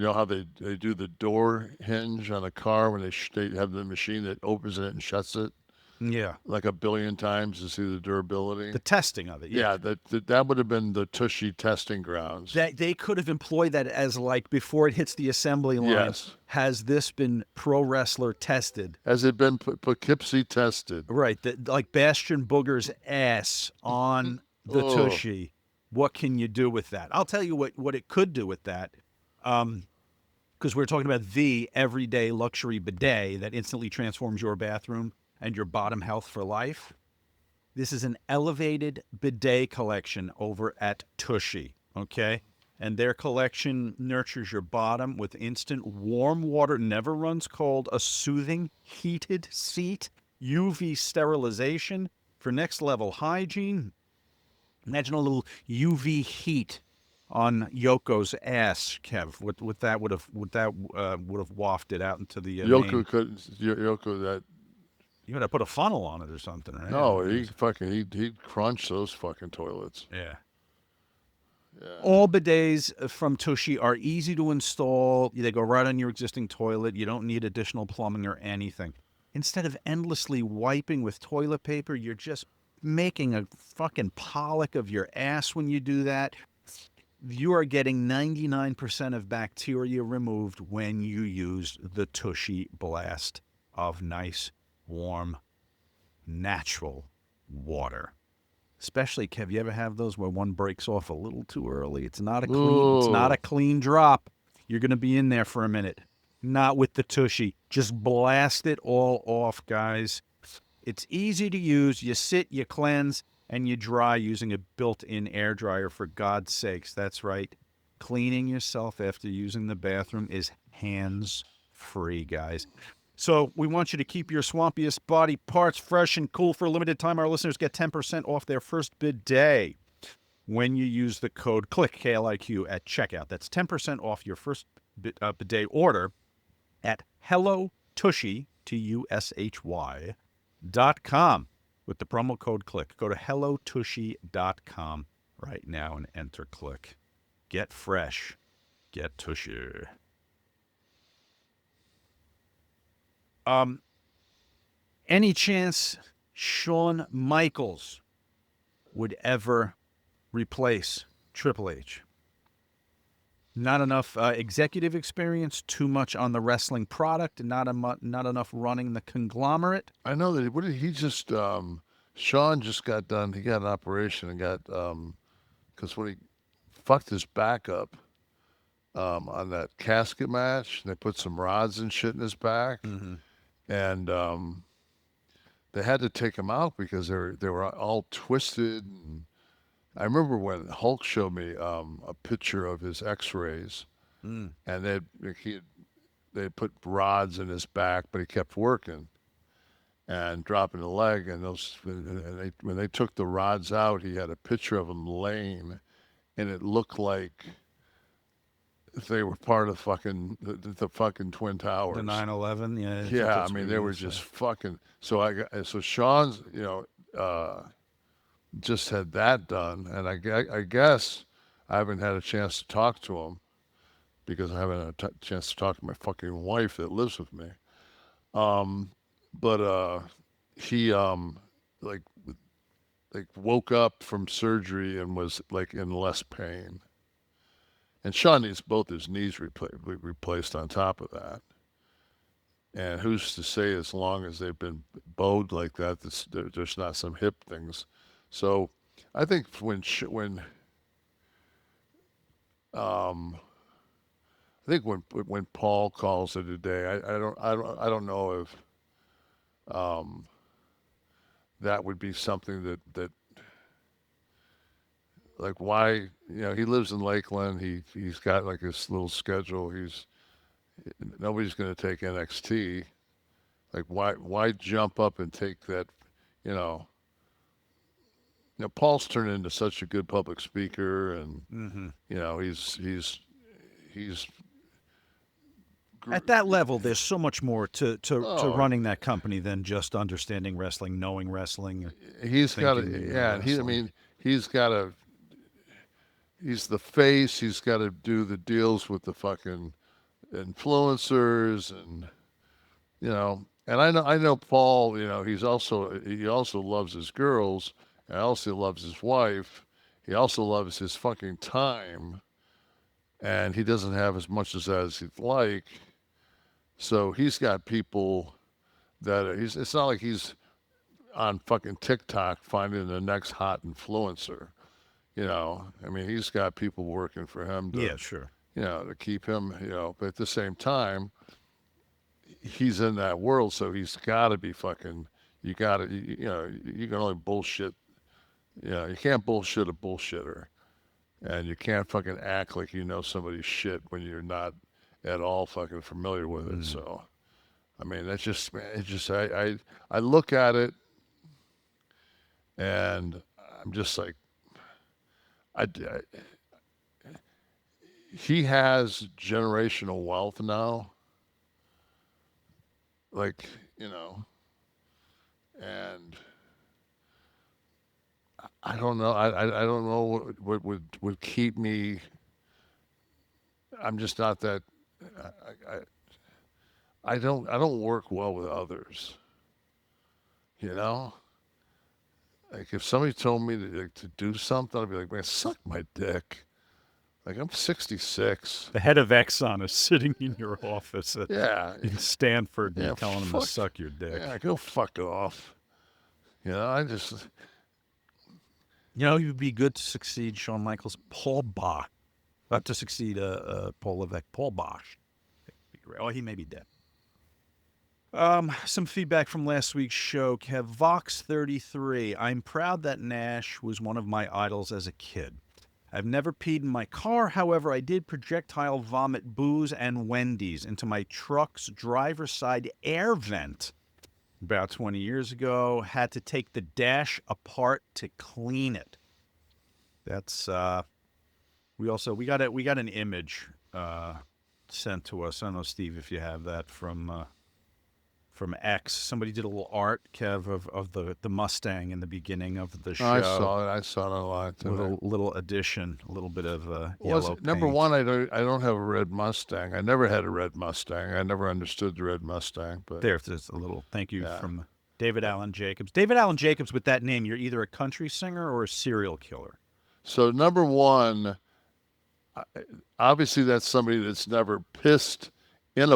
know how they do the door hinge on a car when they have the machine that opens it and shuts it? Yeah. Like 1 billion times to see the durability. The testing of it. Yeah, that would have been the Tushy testing grounds. That they could have employed that as, like, before it hits the assembly line. Yes. Has this been pro wrestler tested? Has it been Poughkeepsie tested? Right. Like Bastion Booger's ass on the Tushy. What can you do with that? I'll tell you what it could do with that. Because we're talking about the everyday luxury bidet that instantly transforms your bathroom and your bottom health for life. This is an elevated bidet collection over at Tushy, okay? And their collection nurtures your bottom with instant warm water, never runs cold, a soothing heated seat, UV sterilization for next level hygiene. Imagine a little UV heat on Yoko's ass, Kev. What that would have wafted out into the Yoko that. You would have put a funnel on it or something, right? No, he crunched those fucking toilets. Yeah. Yeah. All bidets from Tushy are easy to install. They go right on your existing toilet. You don't need additional plumbing or anything. Instead of endlessly wiping with toilet paper, you're just making a fucking Pollock of your ass when you do that. You are getting 99% of bacteria removed when you use the Tushy blast of nice, warm, natural water. Especially, Kev, you ever have those where one breaks off a little too early? It's not a clean drop. You're going to be in there for a minute. Not with the Tushy. Just blast it all off, guys. It's easy to use. You sit, you cleanse, and you dry using a built-in air dryer, for God's sakes. That's right. Cleaning yourself after using the bathroom is hands-free, guys. So we want you to keep your swampiest body parts fresh and cool. For a limited time, our listeners get 10% off their first bidet when you use the code KLIQ, K-L-I-Q, at checkout. That's 10% off your first bidet order at HelloTushy, TUSHY.com with the promo code KLIQ. Go to HelloTushy.com right now and enter KLIQ. Get fresh. Get tushy. Any chance Shawn Michaels would ever replace Triple H? Not enough executive experience, too much on the wrestling product, not enough running the conglomerate. I know that. What did he just? Shawn just got done. He got an operation and got because when he fucked his back up on that casket match, they put some rods and shit in his back. Mm-hmm. And they had to take him out because they were all twisted. And I remember when Hulk showed me a picture of his X-rays, and they put rods in his back, but he kept working and dropping the leg. And when they took the rods out, he had a picture of him laying, and it looked like they were part of the fucking Twin Towers. The 9/11, yeah. Yeah, I mean, they were just fucking. So Shawn's, just had that done, and I guess I haven't had a chance to talk to him because I haven't had a chance to talk to my fucking wife that lives with me. But he like woke up from surgery and was like in less pain. And Shawn needs both his knees replaced on top of that. And who's to say, as long as they've been bowed like that, there's not some hip things. So I think when Paul calls it a day, I don't know if that would be something that like, why, he lives in Lakeland. He's got like his little schedule. Nobody's going to take NXT. Like, why jump up and take that, Paul's turned into such a good public speaker, and he's at that level. There's so much more to running that company than just understanding wrestling, knowing wrestling. He's got to, he's the face. He's got to do the deals with the fucking influencers, and and I know Paul. He also loves his girls. And also loves his wife. He also loves his fucking time, and he doesn't have as much as he'd like. So he's got people that it's not like he's on fucking TikTok finding the next hot influencer. I mean, he's got people working for him to, to keep him, but at the same time, he's in that world, so he's got to be fucking, you can only bullshit, you can't bullshit a bullshitter, and you can't fucking act like you know somebody's shit when you're not at all fucking familiar with it. So, I mean, that's just, man, it's just, I look at it, and I'm just like, he has generational wealth now, like, and I don't know. I don't know what would keep me. I'm just not that. I don't work well with others. Like, if somebody told me to do something, I'd be like, man, suck my dick. Like, I'm 66. The head of Exxon is sitting in your office in Stanford, and telling him to suck your dick. Yeah, go fuck off. You know, he would be good to succeed Shawn Michaels. Paul Bosch. To succeed Paul Levesque. Paul Bosch. Oh, he may be dead. Some feedback from last week's show. Kev Vox 33. I'm proud that Nash was one of my idols as a kid. I've never peed in my car. However, I did projectile vomit booze and Wendy's into my truck's driver's side air vent about 20 years ago. Had to take the dash apart to clean it. That's we got an image sent to us. I don't know, Steve, if you have that from X. Somebody did a little art, Kev, of the Mustang in the beginning of the show. I saw it. I saw it a lot today. Little addition, a little bit of yellow paint. Number one, I don't have a red Mustang. I never had a red Mustang. I never understood the red Mustang. But there's a little thank you from David Allen Jacobs. David Allen Jacobs, with that name, you're either a country singer or a serial killer. So number one, obviously that's somebody that's never pissed in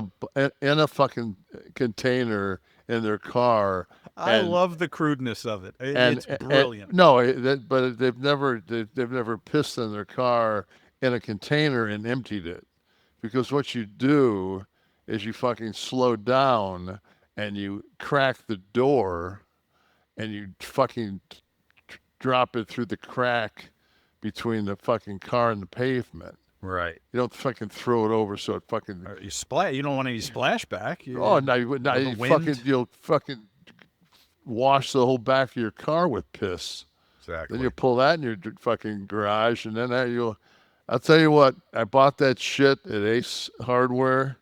a fucking container in their car. I love the crudeness of it. It's brilliant. But they've never pissed in their car in a container and emptied it, because what you do is you fucking slow down and you crack the door and you fucking drop it through the crack between the fucking car and the pavement. Right. You don't fucking throw it over so it fucking. You don't want any splashback. You'll fucking wash the whole back of your car with piss. Exactly. Then you pull that in your fucking garage, and then I'll tell you what. I bought that shit at Ace Hardware,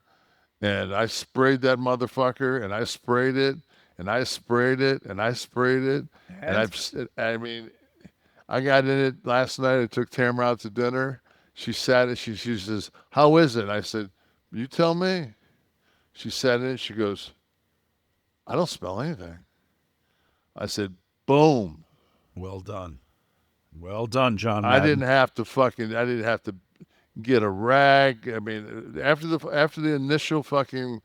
and I sprayed that motherfucker, and I sprayed it, and I sprayed it, and I sprayed it, and I got in it last night. I took Tamara out to dinner. She sat. She says, "How is it?" I said, "You tell me." She sat in it. She goes, "I don't smell anything." I said, "Boom." Well done, John Madden. I didn't have to get a rag. I mean, after the initial fucking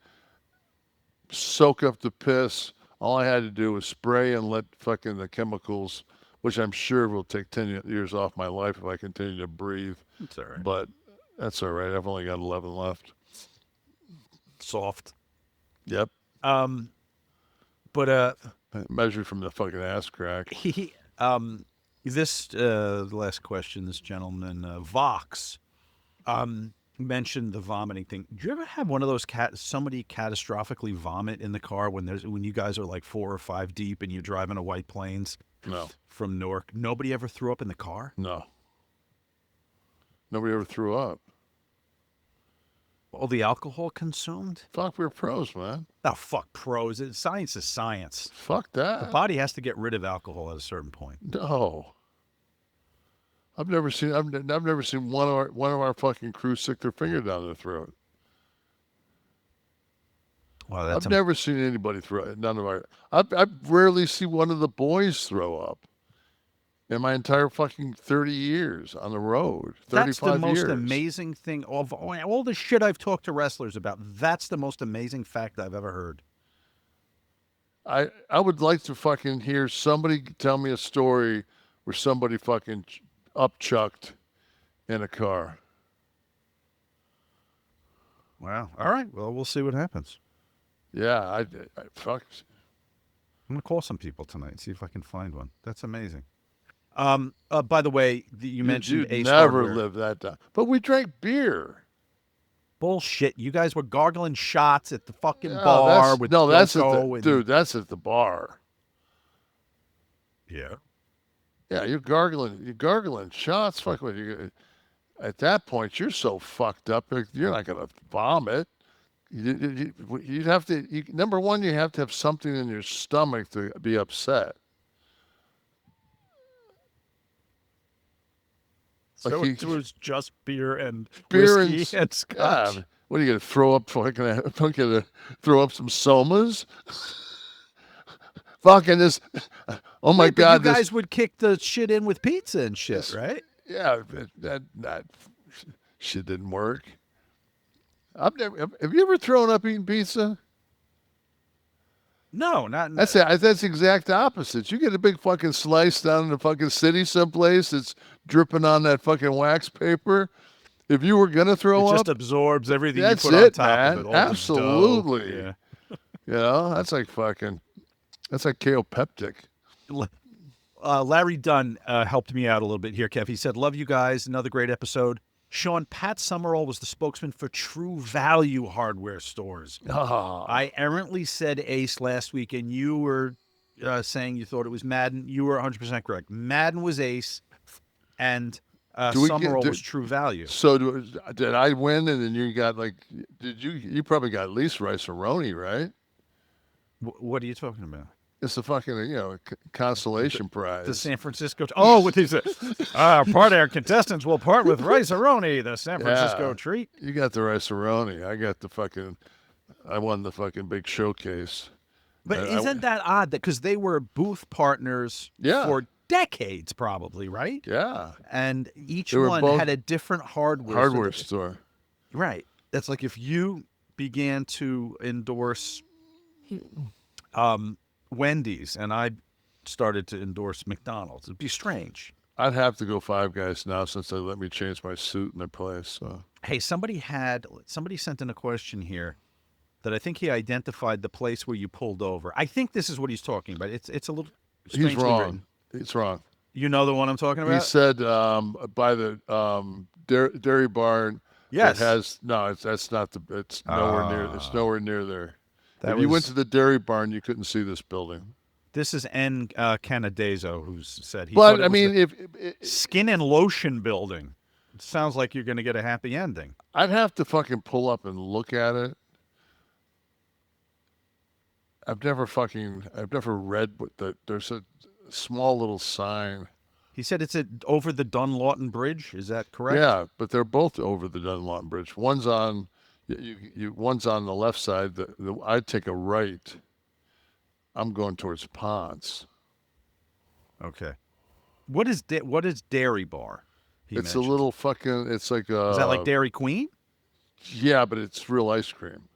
soak up the piss, all I had to do was spray and let fucking the chemicals, which I'm sure will take 10 years off my life if I continue to breathe. That's all right. But that's all right. I've only got 11 left. Soft. Yep. But measured from the fucking ass crack. The last question, this gentleman, Vox, mentioned the vomiting thing. Do you ever have one of those somebody catastrophically vomit in the car when you guys are like 4 or 5 deep and you're driving a White Plains? No. From Newark. Nobody ever threw up in the car? No. Nobody ever threw up. All the alcohol consumed? Fuck, we're pros, man. Oh, fuck pros. Science is science. Fuck that. The body has to get rid of alcohol at a certain point. No. I've never seen one of our fucking crew stick their finger down their throat. Well, I've never seen anybody throw it. None of our. I rarely see one of the boys throw up in my entire fucking 30 years on the road. 35 That's the most years. amazing thing of all the shit I've talked to wrestlers about. That's the most amazing fact I've ever heard. I would like to fucking hear somebody tell me a story where somebody fucking upchucked in a car. Wow. All right. Well, we'll see what happens. Yeah, I fuck. I'm gonna call some people tonight, see if I can find one. That's amazing. By the way, you mentioned Ace never Hardware. lived that down. But we drank beer. Bullshit! You guys were gargling shots at the fucking bar with that's at the bar. Yeah. Yeah, you're gargling shots. Fuck what you. At that point, you're so fucked up. You're not gonna vomit. You'd have to. Number one, you have to have something in your stomach to be upset. So it was just beer and whiskey and scotch. Yeah. What are you gonna throw up? Gonna throw up some somas? Fucking this! Oh my God! You guys would kick the shit in with pizza and shit, right? Yeah, that shit didn't work. Have you ever thrown up eating pizza? No, not That's the exact opposite. You get a big fucking slice down in the fucking city someplace. It's dripping on that fucking wax paper. If you were gonna It throw just up, absorbs everything you that's put on it, top man. of it. All this dough. Absolutely. Yeah. You know, that's like Kaopeptic. Larry Dunn helped me out a little bit here, Kev. He said, love you guys. Another great episode. Sean, Pat Summerall was the spokesman for True Value hardware stores. Oh. I errantly said Ace last week, and you were saying you thought it was Madden. You were 100% correct. Madden was Ace, and Summerall was True Value. So did I win, and then you got like, you probably got at least Rice-A-Roni, right? What are you talking about? It's a fucking, consolation prize. The San Francisco. Oh, with these part of our contestants will part with Rice-A-Roni, the San Francisco treat. You got the Rice-A-Roni. I won the fucking big showcase. But isn't that odd? Because they were booth partners for decades, probably, right? Yeah. And each one had a different hardware store. Right. That's like if you began to endorse Wendy's and I started to endorse McDonald's. It'd be strange. I'd have to go Five Guys now since they let me change my suit in their place. So. Hey, somebody sent in a question here that I think he identified the place where you pulled over. I think this is what he's talking about. It's a little strangely He's wrong. written. He's wrong. You know the one I'm talking about? He said by the dairy barn. Yes. That's not it's nowhere near. It's nowhere near there. If you went to the dairy barn, you couldn't see this building. This is N. Canadazo, who said he. But I mean, if Skin and Lotion Building, it sounds like you're going to get a happy ending. I'd have to fucking pull up and look at it. I've never read what there's a small little sign. He said it's over the Dunlawton Bridge. Is that correct? Yeah, but they're both over the Dunlawton Bridge. One's on one's on the left side. I'd take a right. I'm going towards Ponce. Okay. What is Dairy Bar? It's mentioned? A little fucking. It's like a. Is that like Dairy Queen? Yeah, but it's real ice cream.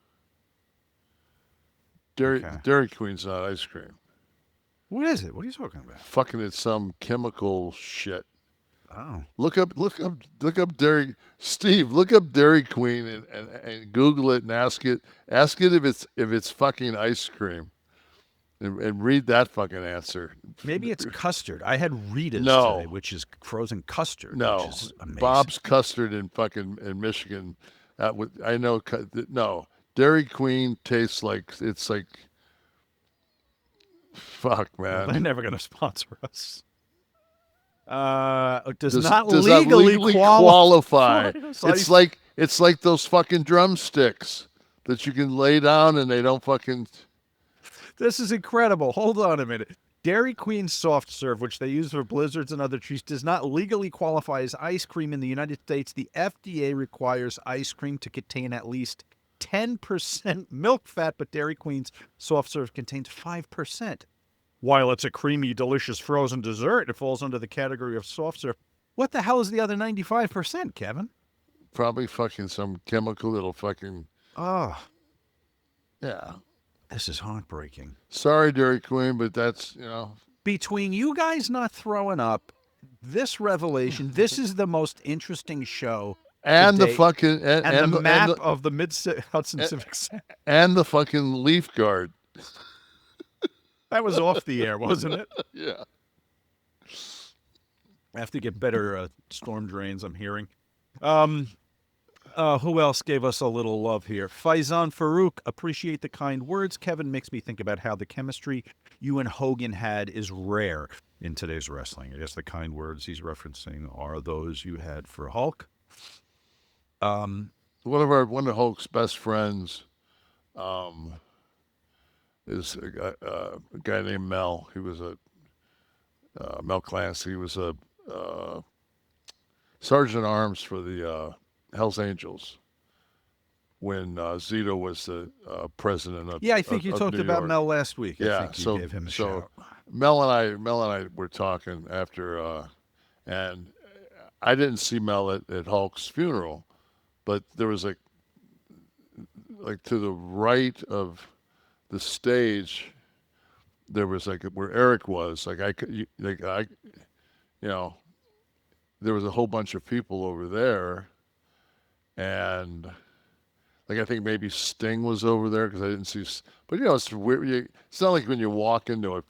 Dairy Queen's not ice cream. What is it? What are you talking about? Fucking it's some chemical shit. Oh. Look up Dairy Steve, look up Dairy Queen and Google it and ask it if it's fucking ice cream. And read that fucking answer. Maybe it's custard. I had Rita's today, which is frozen custard. No, which is amazing. Bob's Custard in Michigan. I know. No, Dairy Queen tastes like it's like. Fuck, man. They're never going to sponsor us. Does not legally qualify. It's like those fucking drumsticks that you can lay down and they don't fucking. This is incredible. Hold on a minute. Dairy Queen soft serve, which they use for blizzards and other treats, does not legally qualify as ice cream in the United States. The FDA requires ice cream to contain at least 10% milk fat, but Dairy Queen's soft serve contains 5%. While it's a creamy, delicious frozen dessert, it falls under the category of soft serve. What the hell is the other 95%, Kevin? Probably fucking some chemical that'll fucking. Oh. Yeah. This is heartbreaking. Sorry, Dairy Queen, but that's, Between you guys not throwing up, this revelation, this is the most interesting show. And the fucking. And the map of the Mid-Hudson Civic Center. And the fucking leaf guard. That was off the air, wasn't it? Yeah. I have to get better storm drains, I'm hearing. Who else gave us a little love here? Faizan Farouk, appreciate the kind words. Kevin makes me think about how the chemistry you and Hogan had is rare in today's wrestling. I guess the kind words he's referencing are those you had for Hulk. One of Hulk's best friends is a guy named Mel. He was Mel Clancy. He was a sergeant at arms for the Hells Angels when Zito was the president of. Yeah, I think you talked about Mel last week. Yeah, I think you gave him a shout. Mel and I were talking after, and I didn't see Mel at Hulk's funeral, but there was like to the right of the stage there was like where Eric was, like there was a whole bunch of people over there, and like I think maybe Sting was over there because I didn't see. But it's weird. It's not like when you walk into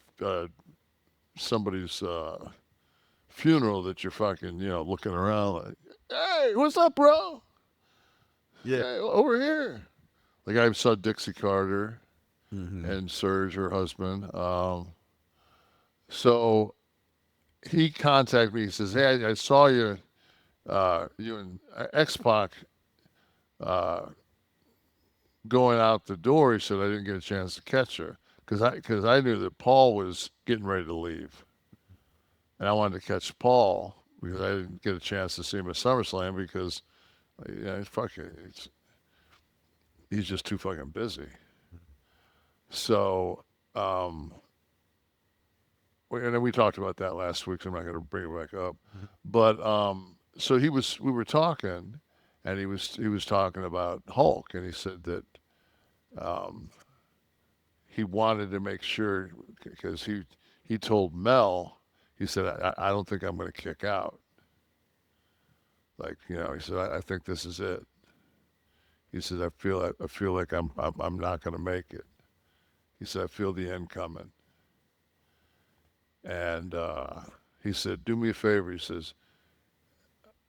somebody's funeral that you're fucking looking around like, hey, what's up, bro? Yeah. Hey, over here. Like I saw Dixie Carter and Serge, her husband. So he contacted me. He says, "Hey, I saw you, you and X-Pac going out the door." He said, "I didn't get a chance to catch her because I knew that Paul was getting ready to leave, and I wanted to catch Paul because I didn't get a chance to see him at SummerSlam because he's just too fucking busy." So, and then we talked about that last week, so I'm not going to bring it back up. But so we were talking, and he was talking about Hulk, and he said that he wanted to make sure because he told Mel, he said, I don't think I'm going to kick out. Like he said, I think this is it. He said, I feel like I'm not going to make it. He said, I feel the end coming. And he said, do me a favor. He says,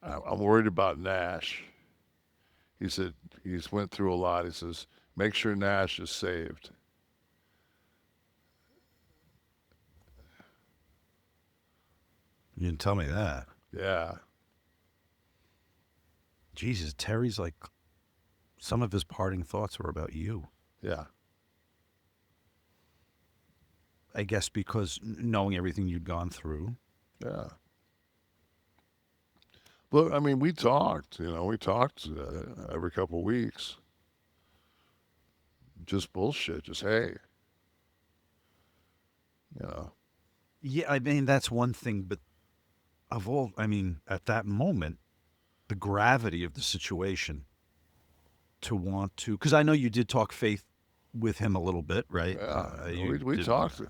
I'm worried about Nash. He said, he's went through a lot. He says, make sure Nash is saved. You didn't tell me that. Yeah. Jesus, Terry's like, some of his parting thoughts were about you. Yeah. I guess because knowing everything you'd gone through. Yeah. But I mean, we talked every couple of weeks. Just bullshit. Just, hey. Yeah, I mean, that's one thing, but at that moment, the gravity of the situation to want to, because I know you did talk faith with him a little bit, right? Yeah, we talked.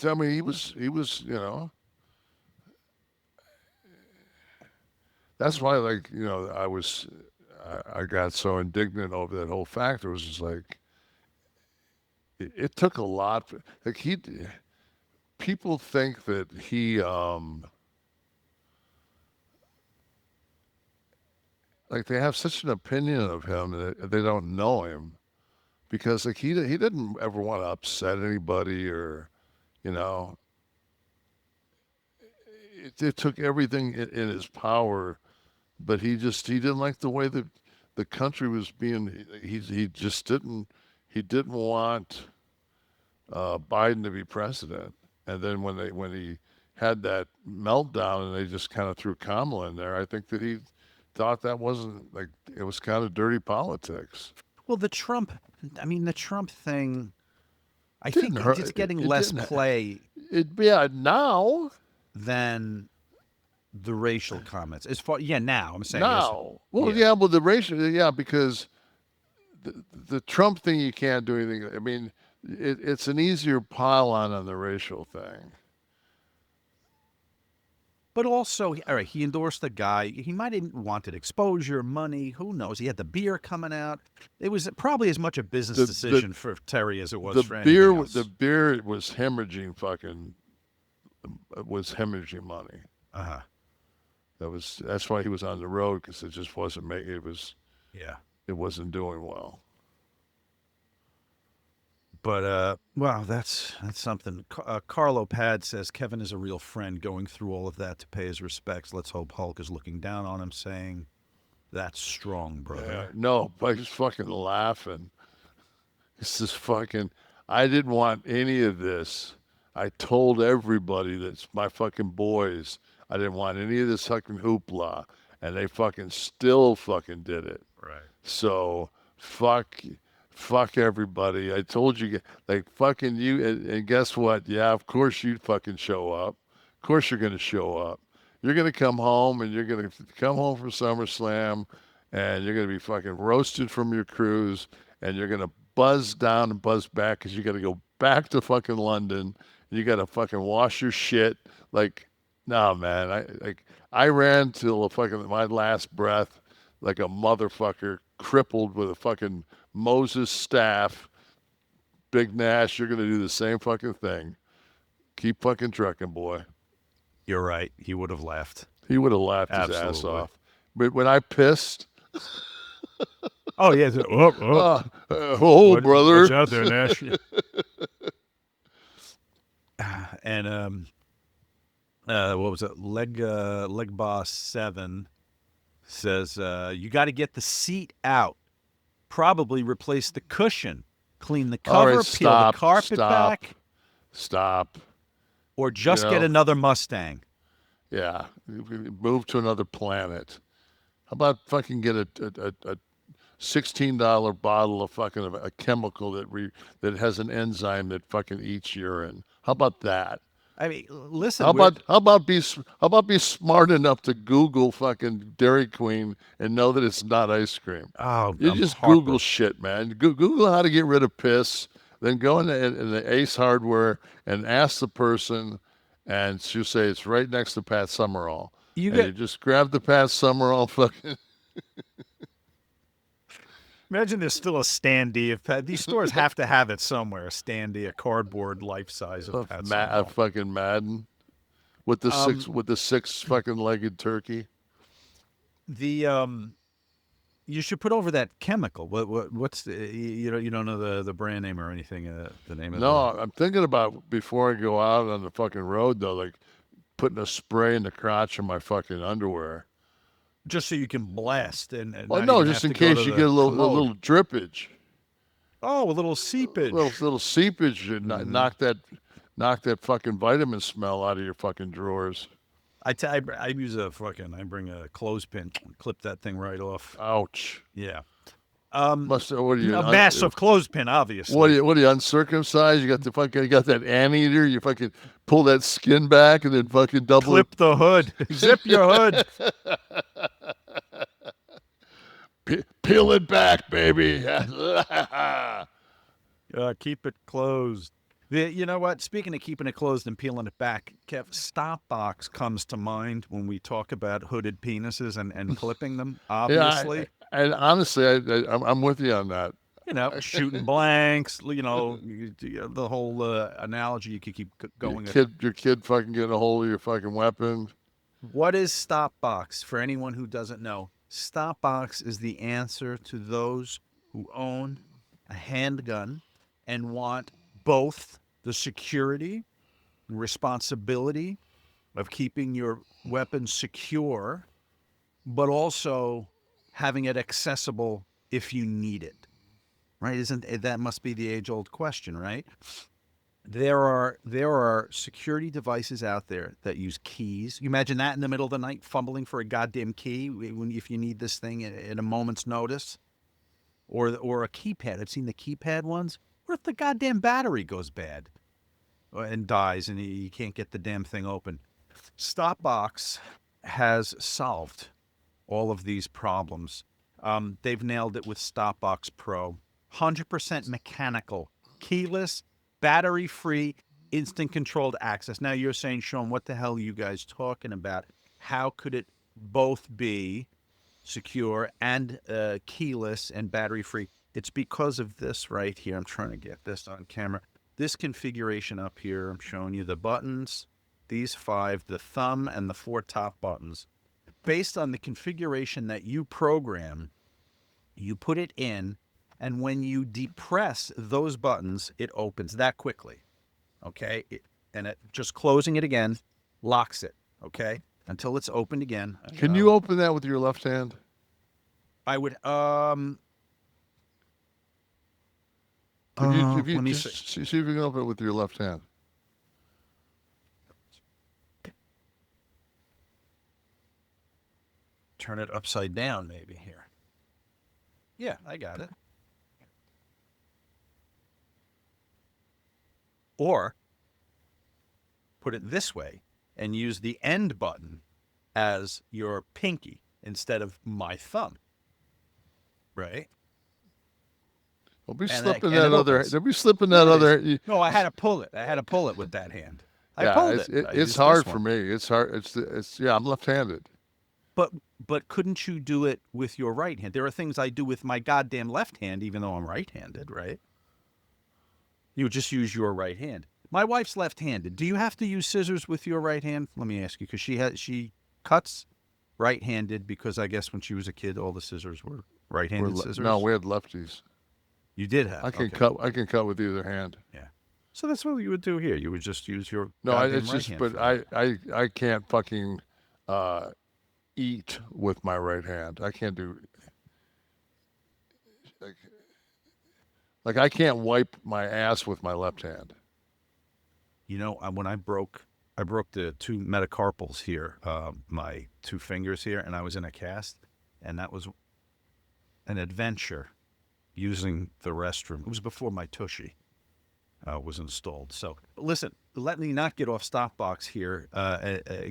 I mean, he was, that's why, like, I got so indignant over that whole factor. It was just like, it took a lot. Like people think that he, like they have such an opinion of him that they don't know him because like he didn't ever want to upset anybody or, it took everything in his power, but he didn't like the way that the country was being. He just didn't want Biden to be president. And then when he had that meltdown and they just kind of threw Kamala in there, I think that he thought that wasn't like it was kind of dirty politics. Well, the Trump thing, I think it's getting less play. Now than the racial comments. As far, now I'm saying now. Well, the racial, because the Trump thing you can't do anything. I mean, it's an easier pile on the racial thing. But also, all right, he endorsed the guy. He might have wanted exposure, money. Who knows? He had the beer coming out. It was probably as much a business decision for Terry as it was for anything else. The beer was hemorrhaging money. Uh-huh. That's why he was on the road because it just wasn't making. It wasn't doing well. But, well, that's something. Carlo Pad says, Kevin is a real friend going through all of that to pay his respects. Let's hope Hulk is looking down on him, saying, that's strong, brother. Yeah, no, but he's fucking laughing. It's just fucking, I didn't want any of this. I told everybody that's my fucking boys. I didn't want any of this fucking hoopla. And they fucking still fucking did it. Right. So, fuck everybody. I told you, like, fucking you, and guess what? Yeah, of course you fucking show up. Of course you're going to show up. You're going to come home, and you're going to come home from SummerSlam, and you're going to be fucking roasted from your cruise, and you're going to buzz down and buzz back because you got to go back to fucking London, You got to fucking wash your shit. Like, nah, man. I ran till my last breath, like a motherfucker, crippled with a fucking Moses staff. Big Nash, you're gonna do the same fucking thing. Keep fucking trucking, boy. You're right. He would have laughed. He would have laughed his ass Absolutely. off. But when I pissed, Oh, yeah. brother. What's out there, Nash? And what was it? Leg Boss 7 says you got to get the seat out. Probably replace the cushion, clean the All cover, right, peel the carpet back, Stop. or just get another Mustang. Yeah, move to another planet. How about fucking get a $16 bottle of fucking a chemical that has an enzyme that fucking eats urine? How about that? I mean, listen. How about be smart enough to Google fucking Dairy Queen and know that it's not ice cream? Oh, You just Google shit, man. Google how to get rid of piss. Then go in the Ace Hardware and ask the person, and she'll say it's right next to Pat Summerall. You just grab the Pat Summerall fucking. Imagine there's still a standee of Pat. These stores have to have it somewhere. A standee, a cardboard life size of Pat Summerall. A fucking Madden with the six fucking legged turkey. You should put over that chemical. What's you don't know the brand name or anything? The name of it? No, I'm thinking about before I go out on the fucking road though, like putting a spray in the crotch of my fucking underwear. Just so you can blast and well, no, just in case you get a little drippage. Oh, a little seepage. Little seepage and knock that fucking vitamin smell out of your fucking drawers. I use I bring a clothespin, clip that thing right off. Ouch. Yeah. What are you? A massive clothespin, obviously. What are you uncircumcised? You got that anteater. You fucking pull that skin back and then fucking clip the hood, zip your hood. Peel it back, baby. Keep it closed. You know what? Speaking of keeping it closed and peeling it back, Kev, StopBox comes to mind when we talk about hooded penises and clipping them, obviously. Yeah, and honestly, I'm with you on that. Shooting blanks, the whole analogy you could keep going. Your kid fucking getting a hold of your fucking weapon. What is StopBox? For anyone who doesn't know, StopBox is the answer to those who own a handgun and want both the security and responsibility of keeping your weapon secure, but also having it accessible if you need it. Right? That must be the age-old question, right? There are security devices out there that use keys. You imagine that in the middle of the night, fumbling for a goddamn key if you need this thing at a moment's notice, or a keypad. I've seen the keypad ones. What if the goddamn battery goes bad and dies and you can't get the damn thing open? StopBox has solved all of these problems. They've nailed it with StopBox Pro. 100% mechanical, keyless, battery-free, instant-controlled access. Now you're saying, Shawn, what the hell are you guys talking about? How could it both be secure and keyless and battery-free? It's because of this right here. I'm trying to get this on camera. This configuration up here, I'm showing you the buttons, these 5, the thumb, and the 4 top buttons. Based on the configuration that you program, you put it in, and when you depress those buttons, it opens that quickly, okay? Just closing it again locks it, okay? Until it's opened again. Can you open that with your left hand? I would, Let me see if you can open it with your left hand. Turn it upside down maybe here. Yeah, I got it. Or put it this way and use the end button as your pinky instead of my thumb. Right? Don't be And slipping and that it other. opens. Don't be slipping that other. No, I had to pull it. I had to pull it with that hand. I Yeah, pulled it's it. I it's used hard this for one. me. It's hard. It's yeah. I'm left-handed. But couldn't you do it with your right hand? There are things I do with my goddamn left hand, even though I'm right-handed, right? You would just use your right hand. My wife's left-handed. Do you have to use scissors with your right hand? Let me ask you, because she cuts right-handed because I guess when she was a kid, all the scissors were right-handed scissors. No, we had lefties. You did have. I can okay. cut. I can cut with either hand. Yeah. So that's what you would do here. You would just use your No, goddamn it's right just. hand But for that. I can't fucking eat with my right hand. I can't do. Like I can't wipe my ass with my left hand. You know, when I broke the two metacarpals here, my two fingers here, and I was in a cast, and that was an adventure using the restroom. It was before my TUSHY was installed. So, listen, let me not get off StopBox here.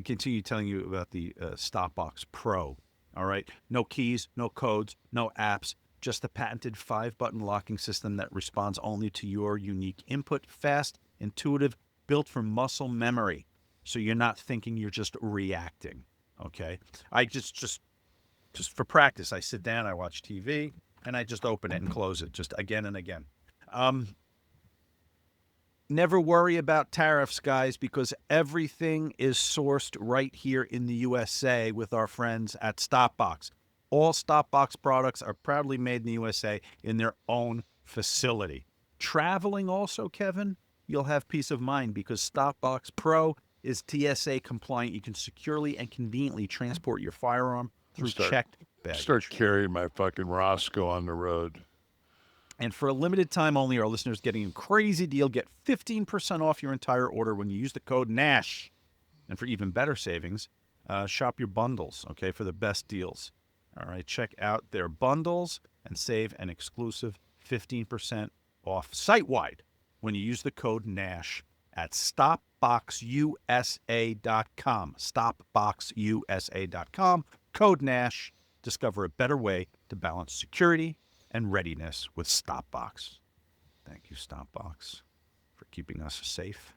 Continue telling you about the StopBox Pro. All right, no keys, no codes, no apps. Just a patented 5-button locking system that responds only to your unique input. Fast, intuitive, built for muscle memory. So you're not thinking, you're just reacting. Okay? I just for practice, I sit down, I watch TV, and I just open it and close it just again and again. Never worry about tariffs, guys, because everything is sourced right here in the USA with our friends at StopBox. All StopBox products are proudly made in the USA in their own facility. Traveling also, Kevin, you'll have peace of mind because StopBox Pro is TSA compliant. You can securely and conveniently transport your firearm through checked baggage. Start carrying my fucking Roscoe on the road. And for a limited time only, our listeners getting a crazy deal. Get 15% off your entire order when you use the code NASH. And for even better savings, shop your bundles, okay, for the best deals. All right, check out their bundles and save an exclusive 15% off site-wide when you use the code NASH at StopBoxUSA.com. StopBoxUSA.com. Code NASH. Discover a better way to balance security and readiness with StopBox. Thank you, StopBox, for keeping us safe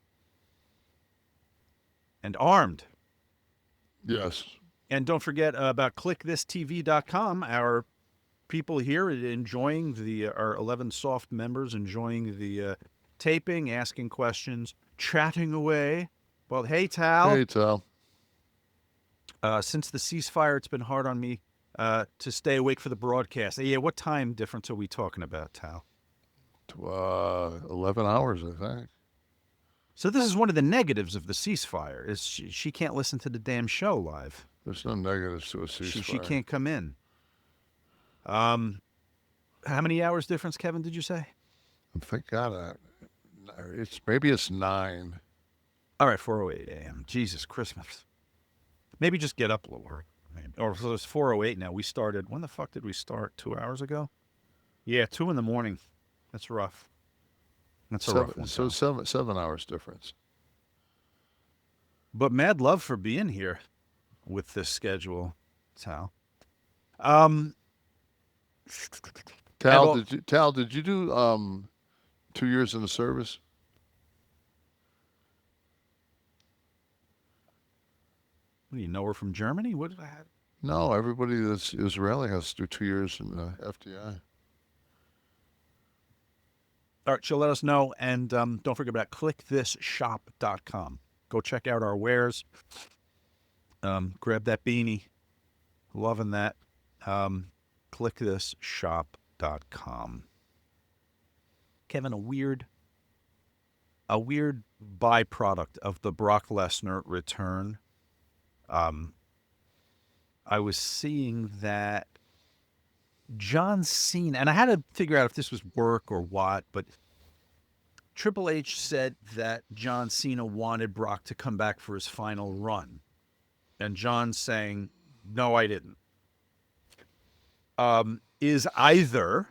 and armed. Yes. And don't forget about KliqThisTV.com. Our people here enjoying our 11 soft members enjoying the taping, asking questions, chatting away. Well, hey, Tal. Hey, Tal. Since the ceasefire, it's been hard on me to stay awake for the broadcast. Yeah, what time difference are we talking about, Tal? 11 hours, I think. So this is one of the negatives of the ceasefire, is she can't listen to the damn show live. There's no negatives to a ceasefire. She can't come in. How many hours difference, Kevin, did you say? Thank God. Maybe it's 9. All right, 4:08 a.m. Jesus Christmas. Maybe just get up a little early. Or so it's 4:08 now. We started, when the fuck did we start? 2 hours ago? Yeah, 2 in the morning. That's rough. That's a rough one. So 7 hours difference. But mad love for being here with this schedule, Tal. Tal, did you do 2 years in the service? What do you know her from Germany? What did I have? No, everybody that's Israeli has to do 2 years in the FDI. All right, she'll let us know. And don't forget about KliqThisShop.com. Go check out our wares. Grab that beanie. Loving that. KliqThisShop.com. Kevin, a weird byproduct of the Brock Lesnar return. I was seeing that John Cena, and I had to figure out if this was work or what, but Triple H said that John Cena wanted Brock to come back for his final run. And John's saying, no, I didn't. Is either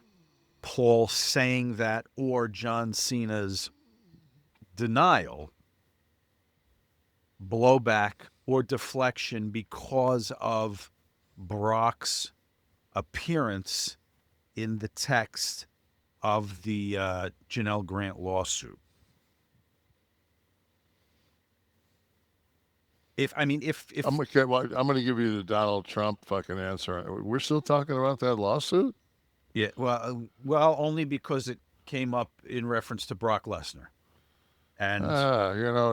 Paul saying that or John Cena's denial, blowback, or deflection because of Brock's appearance in the text of the Janelle Grant lawsuit. I'm going to give you the Donald Trump fucking answer. We're still talking about that lawsuit? Yeah, well, only because it came up in reference to Brock Lesnar, and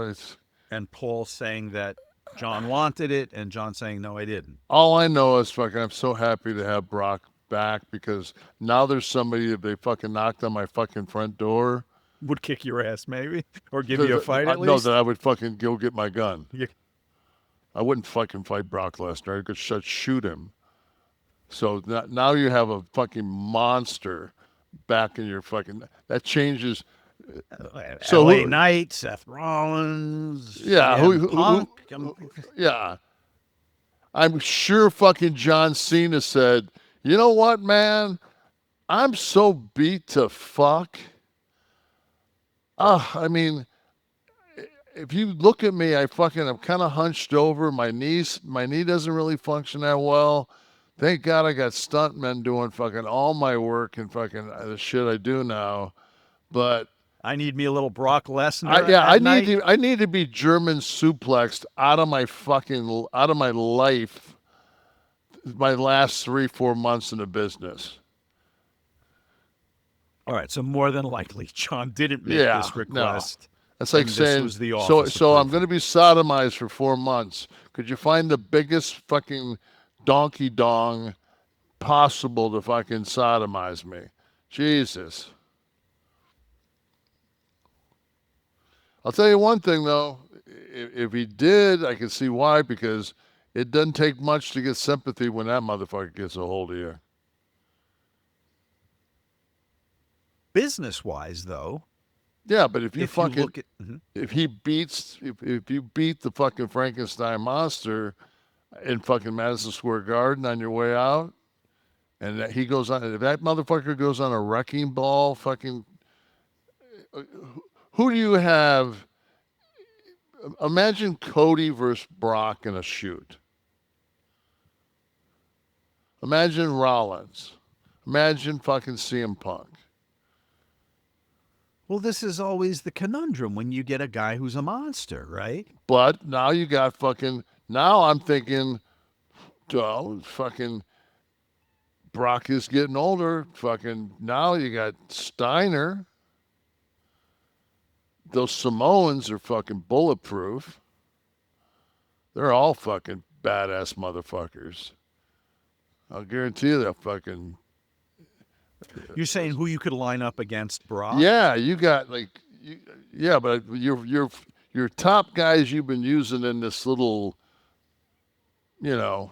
it's and Paul saying that John wanted it, and John saying no, I didn't. All I know is fucking I'm so happy to have Brock back, because now there's somebody, if they fucking knocked on my fucking front door, would kick your ass maybe, or give you a fight at least. No, that I would fucking go get my gun. Yeah. I wouldn't fucking fight Brock Lesnar. I could shoot him. So now you have a fucking monster back in your fucking. That changes. So LA Knight, Seth Rollins. Yeah, Punk. Yeah. I'm sure fucking John Cena said, "You know what, man? I'm so beat to fuck." I mean, if you look at me, I'm kind of hunched over. My knee doesn't really function that well. Thank God I got stuntmen doing fucking all my work and fucking the shit I do now. But I need me a little Brock Lesnar. I need to be German suplexed out of my life. My last 3-4 months in the business. All right, so more than likely, John didn't make this request. No. That's like saying, so I'm going to be sodomized for 4 months. Could you find the biggest fucking donkey dong possible to fucking sodomize me? Jesus. I'll tell you one thing, though. If he did, I can see why, because it doesn't take much to get sympathy when that motherfucker gets a hold of you. Business-wise, though. Yeah, but if you beat the fucking Frankenstein monster in fucking Madison Square Garden on your way out, and if that motherfucker goes on a wrecking ball, fucking, who do you have? Imagine Cody versus Brock in a shoot. Imagine Rollins. Imagine fucking CM Punk. Well, this is always the conundrum when you get a guy who's a monster, right? But now you got now I'm thinking, fucking Brock is getting older. Fucking now you got Steiner. Those Samoans are fucking bulletproof. They're all fucking badass motherfuckers. I'll guarantee you that fucking. You're saying who you could line up against Brock? Yeah, you got but your top guys you've been using in this little, thing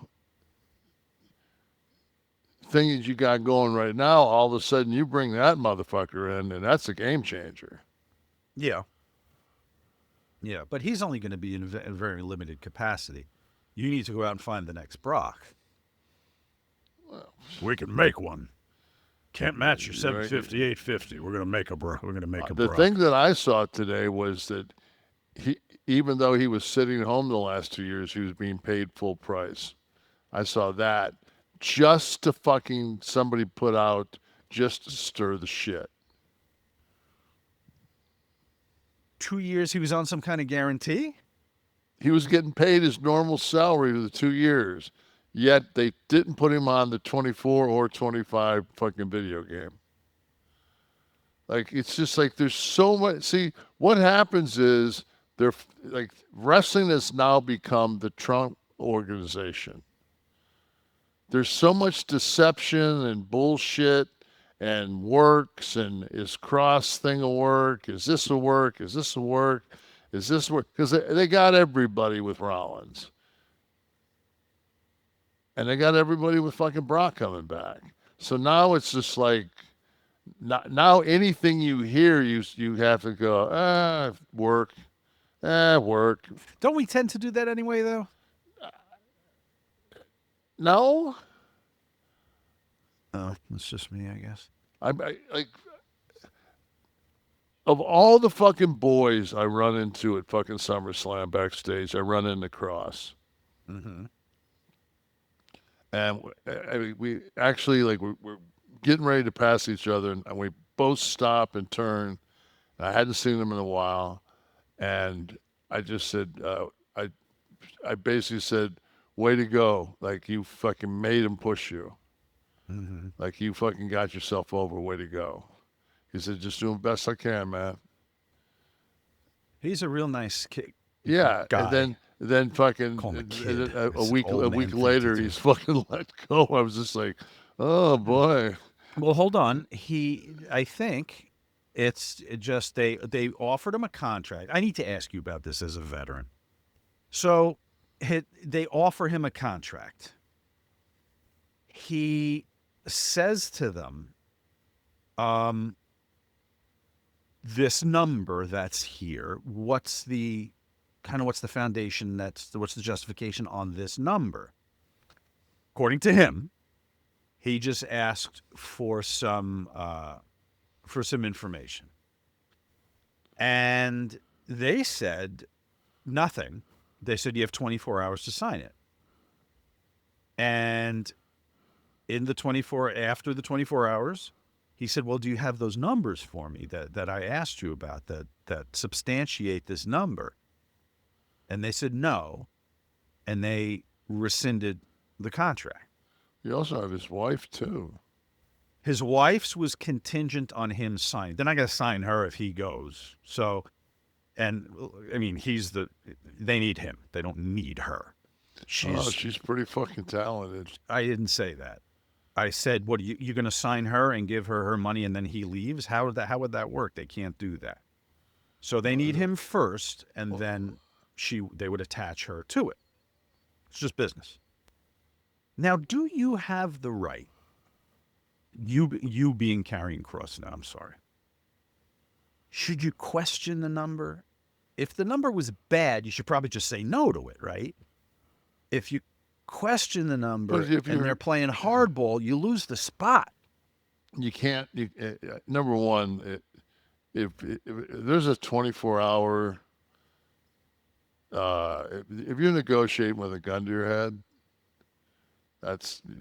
that you got going right now. All of a sudden, you bring that motherfucker in, and that's a game changer. Yeah. Yeah, but he's only going to be in a very limited capacity. You need to go out and find the next Brock. Well, we can make one. Can't match your 750, 850. We're going to make a Brock. The thing that I saw today was that even though he was sitting home the last 2 years, he was being paid full price. I saw that just to fucking somebody put out just to stir the shit. 2 years he was on some kind of guarantee? He was getting paid his normal salary for the 2 years. Yet they didn't put him on the 24 or 25 fucking video game. Like, it's just like there's so much. See, what happens is wrestling has now become the Trump organization. There's so much deception and bullshit and works, and is Kross thing a work? Is this a work? Is this a work? Is this work? Because they got everybody with Rollins. And they got everybody with fucking Brock coming back. So now it's just like, now anything you hear, you have to go, work. Work. Don't we tend to do that anyway, though? No. Oh, it's just me, I guess. I of all the fucking boys I run into at fucking SummerSlam backstage, I run into Kross. Mm-hmm. And we actually, we're getting ready to pass each other, and we both stop and turn. I hadn't seen them in a while, and I just said, I basically said, "Way to go! Like you fucking made him push you. Like you fucking got yourself over. Way to go." He said, "Just doing the best I can, man." He's a real nice kid. Yeah, guy. and then fucking Call him a kid. a It's week old man thing later, to do. he's fucking let go. I was just like, oh boy. Well, hold on. I think it's just they offered him a contract. I need to ask you about this as a veteran. So they offer him a contract. He says to them, this number that's here, what's the foundation, what's the justification on this number? According to him, he just asked for some information. And they said nothing. They said you have 24 hours to sign it. And after the 24 hours, he said, well, do you have those numbers for me that I asked you about that substantiate this number? And they said no. And they rescinded the contract. You also have his wife too. His wife's was contingent on him signing. They're not going to sign her if he goes. So, and I mean, they need him. They don't need her. She's pretty fucking talented. I didn't say that. I said, what, you going to sign her and give her money and then he leaves? How would that work? They can't do that. So they need him first, and then they would attach her to it. It's just business. Now, do you have the right, you being Karrion Kross now, I'm sorry, should you question the number? If the number was bad, you should probably just say no to it, right? If you question the number and they're playing hardball, you lose the spot. You can't. Number one, if there's a 24-hour, if you're negotiating with a gun to your head,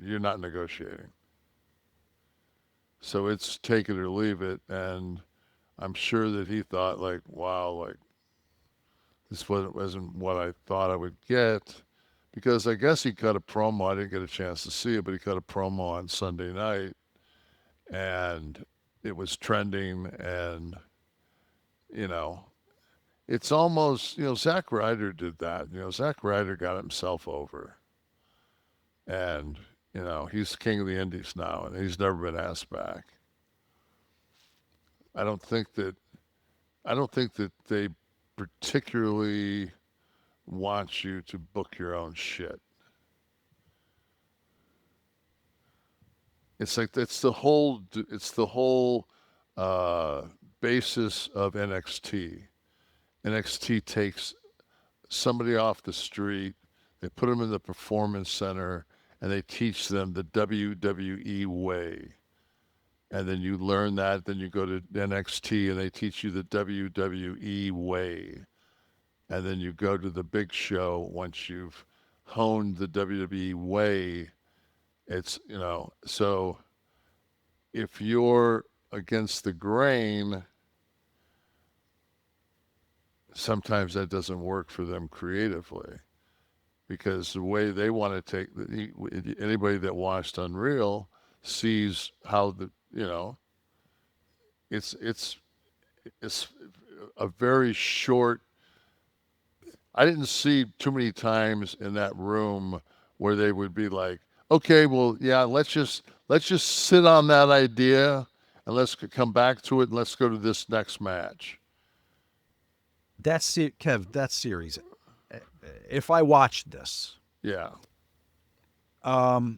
you're not negotiating. So it's take it or leave it, and I'm sure that he thought like, wow, like this wasn't what I thought I would get. Because I guess he cut a promo. I didn't get a chance to see it, but he cut a promo on Sunday night, and it was trending. And it's almost Zack Ryder did that. Zack Ryder got himself over, and he's king of the Indies now, and he's never been asked back. I don't think that they particularly want you to book your own shit. It's like it's the whole basis of NXT. NXT takes somebody off the street, they put them in the performance center, and they teach them the WWE way. And then you learn that, then you go to NXT and they teach you the WWE way. And then you go to the big show once you've honed the WWE way. It's, so if you're against the grain, sometimes that doesn't work for them creatively, because the way they want to take anybody that watched Unreal sees how it's a very short. I didn't see too many times in that room where they would be like, okay, well, yeah, let's just sit on that idea and let's come back to it and let's go to this next match. That's it, Kev. That series. If I watched this, yeah, all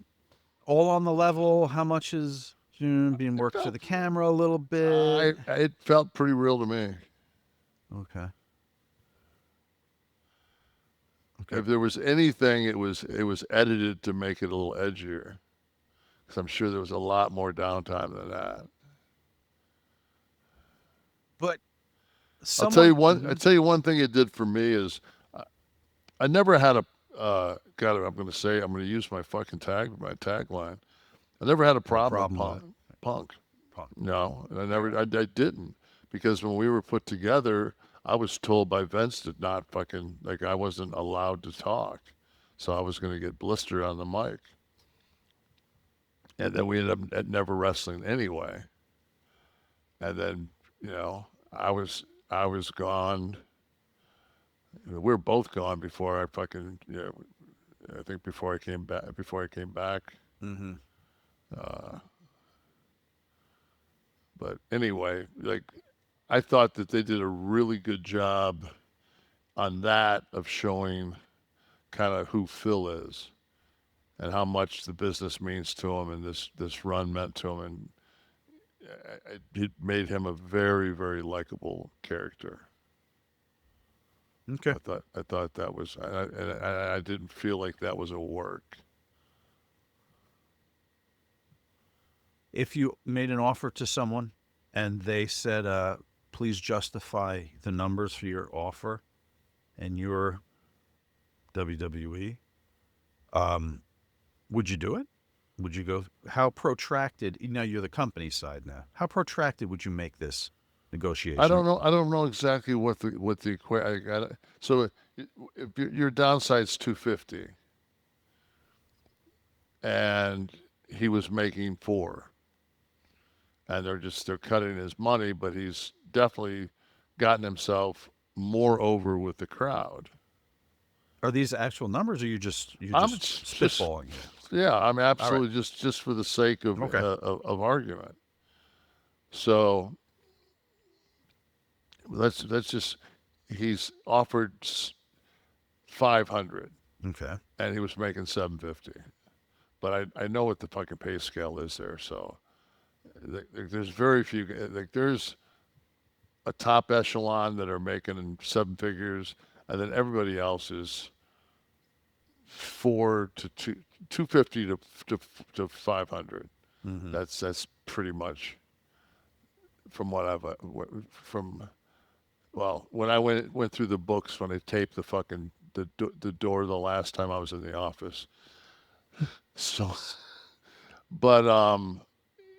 on the level. How much is being worked to the camera a little bit? It felt pretty real to me. Okay. If there was anything, it was edited to make it a little edgier, because I'm sure there was a lot more downtime than that. But I'll tell you one thing it did for me is I never had I'm going to use my fucking tagline. I never had a problem with Punk. No, I didn't, because when we were put together, I was told by Vince that not fucking, like, I wasn't allowed to talk, so I was going to get blistered on the mic, and then we ended up at never wrestling anyway, and then I was gone. We were both gone before I fucking I think before I came back. Mm-hmm. But anyway, like, I thought that they did a really good job on that of showing kind of who Phil is and how much the business means to him, and this run meant to him, and it made him a very, very likable character. Okay. I thought that was, I didn't feel like that was a work. If you made an offer to someone and they said, please justify the numbers for your offer, and you're WWE, would you do it? Would you go, how protracted, you're the company side now, how protracted would you make this negotiation? I don't know exactly what the so if your downside's 250 and he was making 4, and they're cutting his money, but he's definitely gotten himself more over with the crowd. Are these actual numbers, or you're just spitballing? Yeah, I'm absolutely just for the sake of argument. So let's just, he's offered 500. Okay. And he was making 750. But I know what the fucking pay scale is there, so there's very few, like, there's a top echelon that are making 7 figures, and then everybody else is 250 to 500. Mm-hmm. That's pretty much from what when I went through the books, when I taped the fucking the door the last time I was in the office. So, but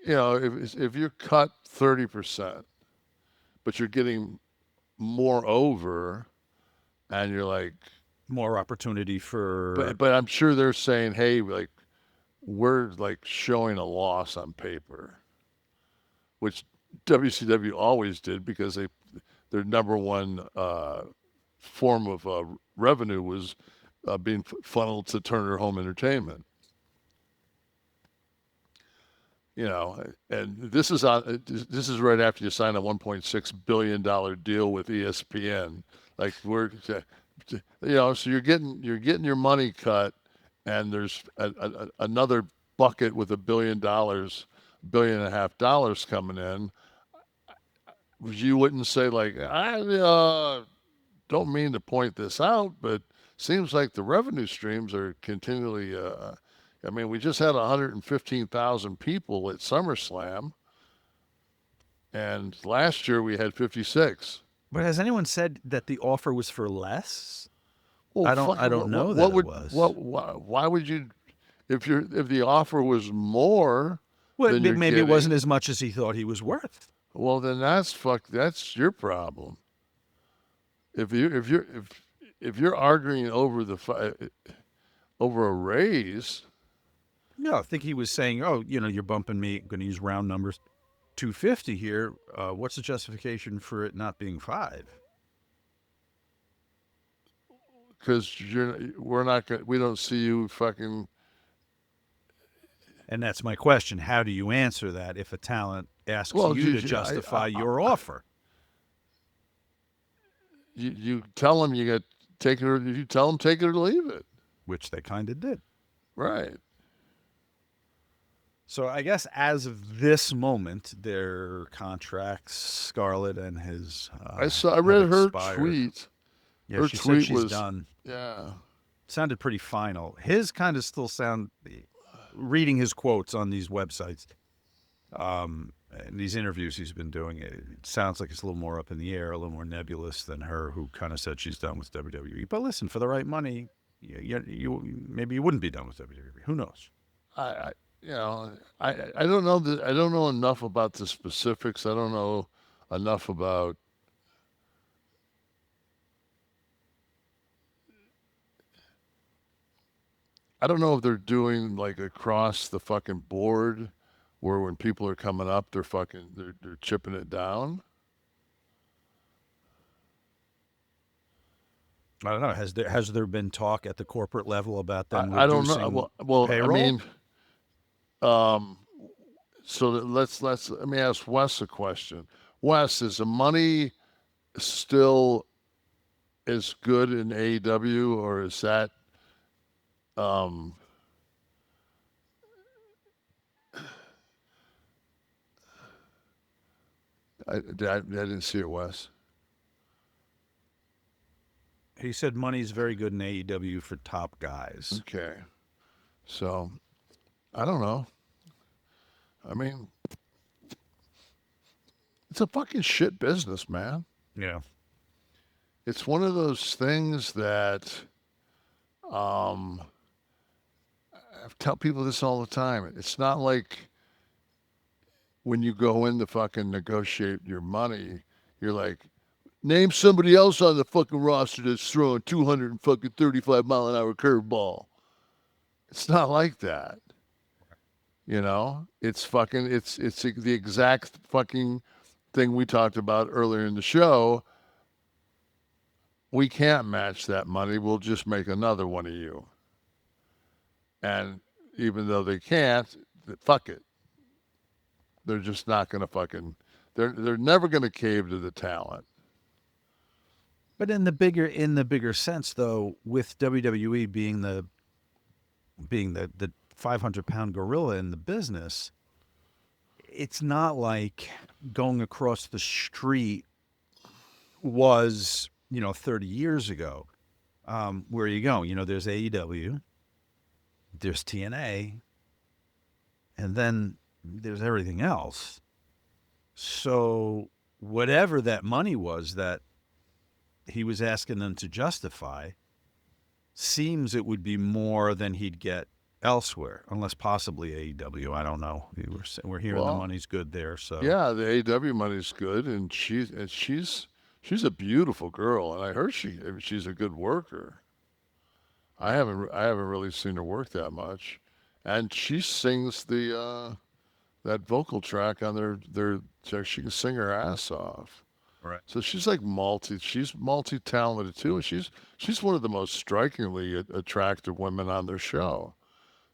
if you're cut 30%, but you're getting more over, and you're like, more opportunity for. But I'm sure they're saying, hey, like, we're like showing a loss on paper, which WCW always did, because their number one form of revenue was being funneled to Turner Home Entertainment. And this is right after you sign a $1.6 billion deal with ESPN. Like, so you're getting your money cut, and there's another bucket with $1 billion, $1.5 billion coming in. You wouldn't say, like, I don't mean to point this out, but seems like the revenue streams are continually. We just had 115,000 people at SummerSlam, and last year we had 56. But has anyone said that the offer was for less? Well, I don't know that it was. Why would you, if the offer was more? Well, maybe it wasn't as much as he thought he was worth. Well, then that's your problem. If you're arguing over over a raise. No, I think he was saying, oh, you're bumping me, I'm going to use round numbers, 250 here. What's the justification for it not being 5? Because we don't see you fucking. And that's my question. How do you answer that if a talent asks you to justify your offer? You tell them you tell them take it or leave it. Which they kind of did. Right. So I guess as of this moment, their contracts, Scarlett and his. I read her tweet. Yeah, her she tweet said she's was done. Yeah. Sounded pretty final. His kind of still sound. Reading his quotes on these websites, and these interviews he's been doing, it sounds like it's a little more up in the air, a little more nebulous than her, who kind of said she's done with WWE. But listen, for the right money, you maybe you wouldn't be done with WWE. Who knows? I don't know I don't know enough about the specifics. I don't know enough about. I don't know if they're doing like across the fucking board, where when people are coming up, they're chipping it down. I don't know. Has there been talk at the corporate level about them I don't know. reducing Well, I payroll? mean, so let me ask Wes a question. Wes, is the money still as good in AEW, or is that um I didn't see it, Wes. He said money's very good in AEW for top guys. Okay. So I don't know. I mean, it's a fucking shit business, man. Yeah. It's one of those things that I tell people this all the time. It's not like when you go in to fucking negotiate your money, you're like, name somebody else on the fucking roster that's throwing 235-mile-an-hour curveball. It's not like that. It's fucking, it's the exact fucking thing we talked about earlier in the show. We can't match that money. We'll just make another one of you. And even though they can't, fuck it. They're just not going to fucking, they're never going to cave to the talent. But in the bigger sense, though, with WWE being the 500-pound gorilla in the business, it's not like going across the street was 30 years ago. Where are you going? There's AEW, there's TNA, and then there's everything else. So whatever that money was that he was asking them to justify, seems it would be more than he'd get elsewhere, unless possibly AEW. I don't know. We're hearing the money's good there. So yeah, the AEW money's good, and she's a beautiful girl, and I heard she's a good worker. I haven't really seen her work that much, and she sings the that vocal track on their she can sing her ass off. right. So she's like she's multi-talented too, and she's one of the most strikingly attractive women on their show.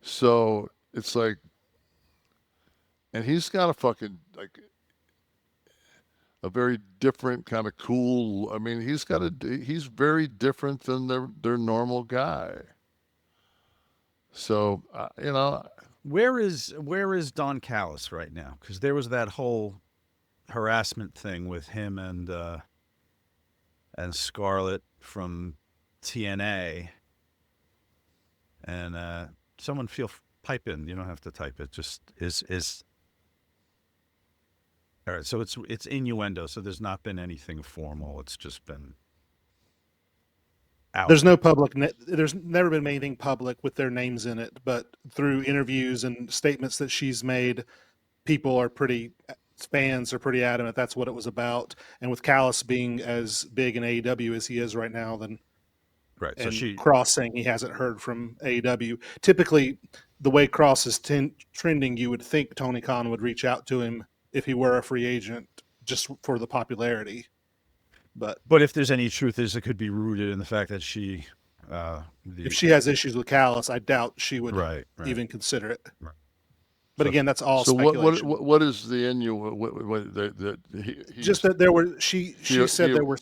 So it's like, and he's got a fucking like a very different kind of cool. I mean, he's very different than their normal guy. So Where is Don Callis right now? Because there was that whole harassment thing with him and Scarlett from TNA. And someone pipe in. You don't have to type it. Just is. All right. So it's innuendo. So there's not been anything formal. It's just been out. There's no public. There's never been anything public with their names in it, but through interviews and statements that she's made, fans are pretty adamant that's what it was about. And with Callis being as big in AEW as he is right now, then right. and So Kross saying he hasn't heard from AEW. Typically, the way Kross is trending, you would think Tony Khan would reach out to him if he were a free agent, just for the popularity. But if there's any truth, it could be rooted in the fact that she, if she has issues with Callis, I doubt she would right. even consider it. Right. But again, that's all so speculation. what is the Just that there were she said there were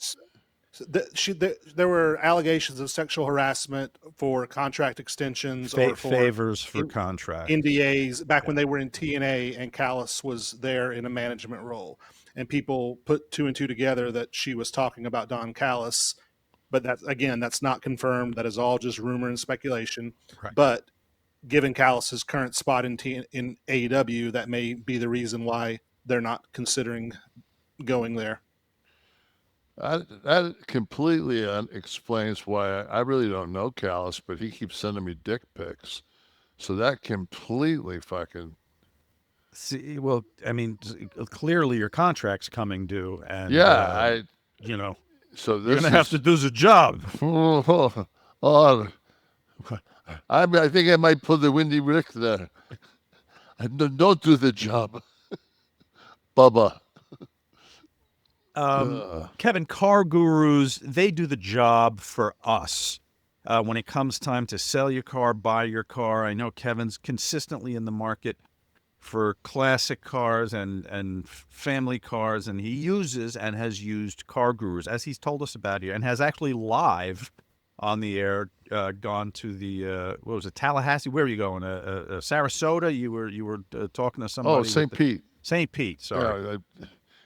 there were allegations of sexual harassment for contract extensions or for favors for contract NDAs back when they were in TNA and Callis was there in a management role, and people put two and two together that she was talking about Don Callis, but that's not confirmed. That is all just rumor and speculation. Right. But given Callis's current spot in AEW, that may be the reason why they're not considering going there. That completely explains why I really don't know Callis, but he keeps sending me dick pics. So that completely fucking See, well, I mean, clearly your contract's coming due, and you know, so you're this gonna have to do the job. Oh, I think I might pull the Windy Rick there. Don't do the job, Bubba. Kevin, CarGurus, they do the job for us. When it comes time to sell your car, buy your car, I know Kevin's consistently in the market for classic cars and family cars, and he uses and has used CarGurus, as he's told us about here, and has actually live on the air gone to the what was it, Tallahassee? Where were you going? Sarasota? You were talking to somebody. Oh, St. Pete. St. Pete. Sorry.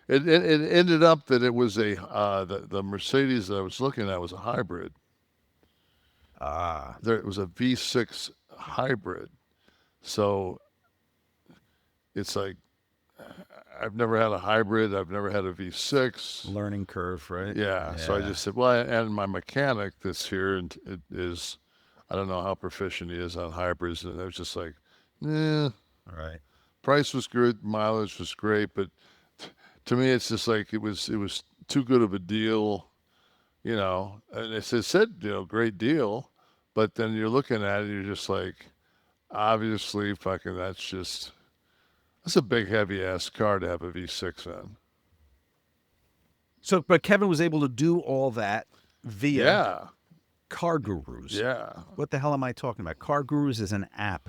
Yeah, it ended up that it was the Mercedes that I was looking at was a hybrid. It was a V6 hybrid. So it's like, I've never had a hybrid. I've never had a V6. Learning curve, right? Yeah. So I just said, well, and my mechanic that's here and it is, I don't know how proficient he is on hybrids. And I was just like, All right. Price was good, mileage was great, but to me, it's just like it was too good of a deal, And it said, great deal, but then you're looking at it, you're just like, obviously, fucking, that's a big heavy ass car to have a V6 in. So, but Kevin was able to do all that via CarGurus. Yeah. What the hell am I talking about? CarGurus is an app.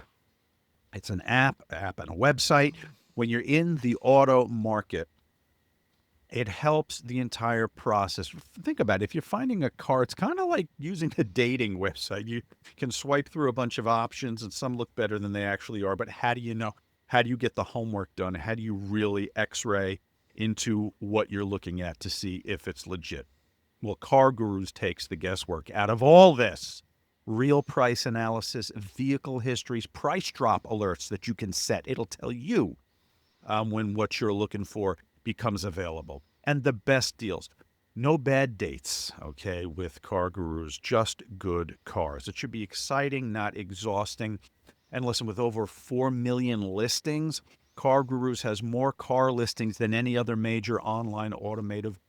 It's an app and a website. When you're in the auto market, it helps the entire process. Think about it. If you're finding a car, it's kind of like using a dating website. You can swipe through a bunch of options, and some look better than they actually are. But how do you know? How do you get the homework done? How do you really x-ray into what you're looking at to see if it's legit? Well, CarGurus takes the guesswork out of all this. Real price analysis, vehicle histories, price drop alerts that you can set. It'll tell you when what you're looking for becomes available. And the best deals. No bad dates, okay, with CarGurus. Just good cars. It should be exciting, not exhausting. And listen, with over 4 million listings, CarGurus has more car listings than any other major online automotive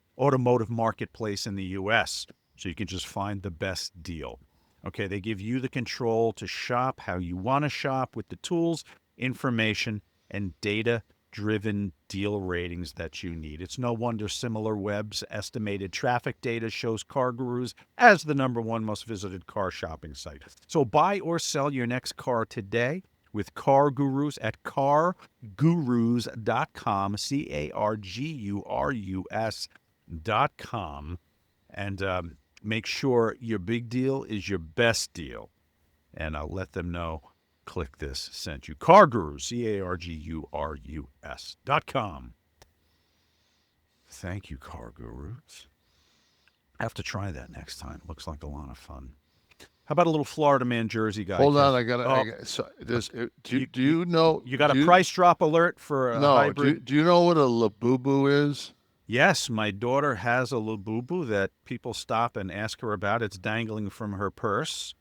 marketplace in the U.S. So you can just find the best deal. Okay, they give you the control to shop how you want to shop with the tools, information, and data-driven deal ratings that you need. It's no wonder SimilarWeb's estimated traffic data shows CarGurus as the #1 most visited car shopping site. So buy or sell your next car today with CarGurus at cargurus.com, CarGurus.com, and make sure your big deal is your best deal. And I'll let them know Kliq This sent you. CarGurus, CarGurus.com. Thank you, CarGurus. I have to try that next time. Looks like a lot of fun. How about a little Florida Man Jersey guy? Hold on, do you know? You got a price drop alert for a hybrid? Do you know what a Labubu is? Yes, my daughter has a Labubu that people stop and ask her about. It's dangling from her purse.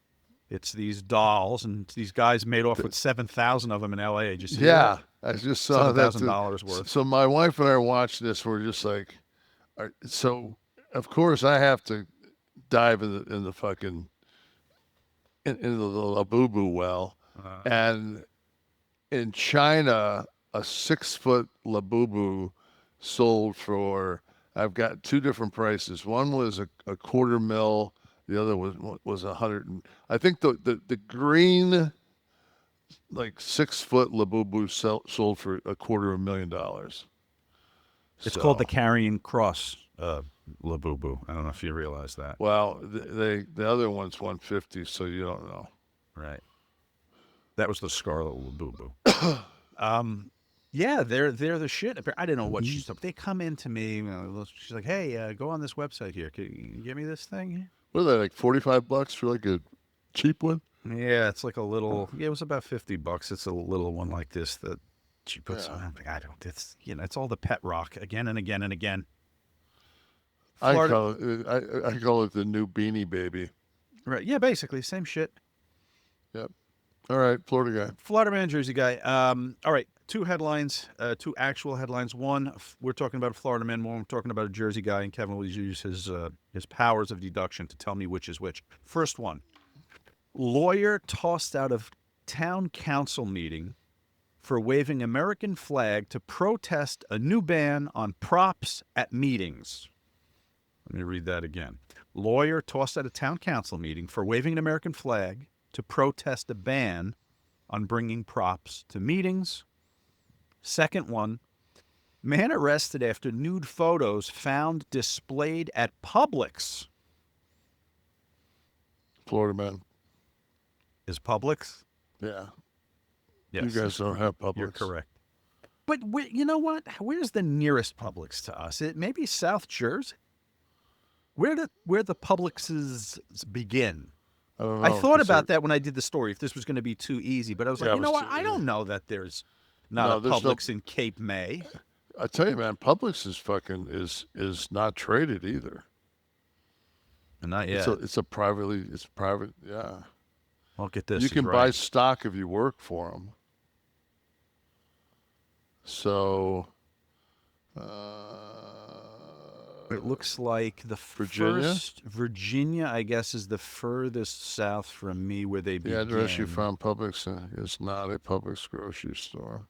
It's these dolls, and these guys made off with 7,000 of them in L.A. Did you see that? I just saw that. $7,000 worth. So my wife and I watched this. We're just like, so of course I have to dive in the fucking into the Labubu well, and in China, a 6-foot Labubu sold for, I've got two different prices. One was a $250,000. The other was 100. I think the green, like 6-foot Labubu sold for $250,000. It's called the Karrion Kross Labubu. I don't know if you realize that. Well, the other one's 150, so you don't know. Right. That was the Scarlet Labubu. Yeah, they're the shit. I didn't know what she's talking. They come in to me. She's like, "Hey, go on this website here. Can you give me this thing?" What are they, like $45 for like a cheap one? Yeah, it's like a little. Yeah, it was about $50. It's a little one like this that she puts on. I'm like, I don't. It's it's all the pet rock again and again and again. Florida, I call it the new Beanie Baby. Right. Yeah, basically same shit. Yep. All right, Florida guy. Florida man, Jersey guy. All right, two headlines, two actual headlines. One, we're talking about a Florida man. One, we're talking about a Jersey guy, and Kevin will use his powers of deduction to tell me which is which. First one, lawyer tossed out of town council meeting for waving American flag to protest a new ban on props at meetings. Let me read that again. Lawyer tossed out of town council meeting for waving an American flag to protest a ban on bringing props to meetings. Second one, man arrested after nude photos found displayed at Publix. Florida man. Is Publix? Yeah. Yes. You guys don't have Publix. You're correct. But you know what? Where's the nearest Publix to us? It maybe South Jersey. Where the Publixes begin? I don't know. I thought about that when I did the story, if this was going to be too easy. But I was like, Yeah, you know what? too I easy. don't know that there's not a there's no- Publix in Cape May. I tell you, man, Publix is not traded either. Not yet. It's private. Yeah. I'll get this. You can right. buy stock if you work for them. So, It looks like the Virginia? Virginia, I guess, is the furthest south from me where they begin. the address you found Publix is not a Publix grocery store.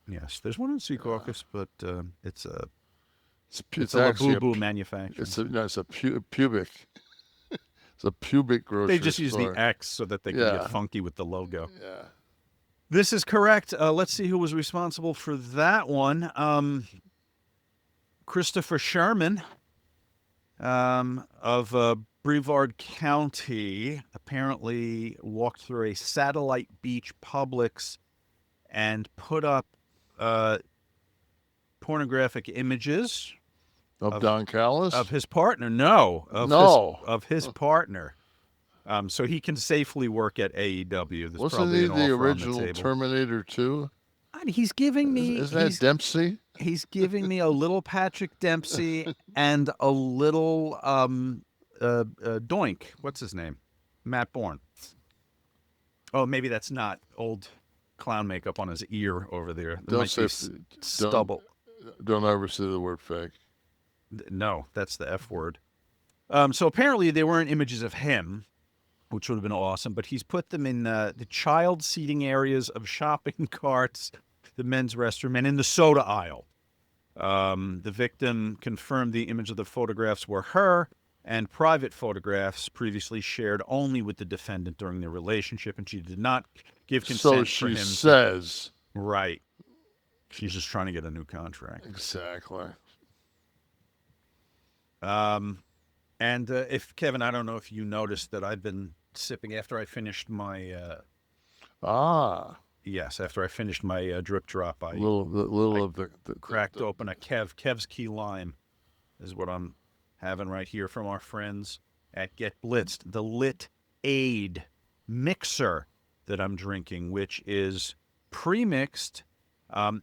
Yes, there's one in Secaucus, but it's a It's a actually Labubu manufacturer. it's a pubic. It's a pubic grocery They just use store. the X so that they can Yeah. get funky with the logo. Yeah. This is correct. Let's see who was responsible for that one. Christopher Sherman of Brevard County apparently walked through a Satellite Beach Publix and put up pornographic images Of Don Callis? of his partner. No, of his partner. So he can safely work at AEW. There's Wasn't probably he an the offer on original table. Terminator 2? And he's giving me. Isn't that Dempsey? He's giving me a little Patrick Dempsey and a little Doink. What's his name? Matt Bourne. Oh, maybe that's not old clown makeup on his ear over there. There Don't might be say- stubble. Don't ever say the word fake. No, that's the F word. So apparently they weren't images of him, which would have been awesome, but he's put them in the child seating areas of shopping carts, the men's restroom, and in the soda aisle. The victim confirmed the image of the photographs were her, and private photographs previously shared only with the defendant during their relationship, and she did not give consent So for she him. says. Right. She's just trying to get a new contract. Exactly. And if Kevin, I don't know if you noticed that I've been sipping after I finished my. Yes, after I finished my drip drop, I Little of the cracked open a Kev's Key Lime, is what I'm having right here from our friends at Get Blitzed. The Lit Aid mixer that I'm drinking, which is pre-mixed.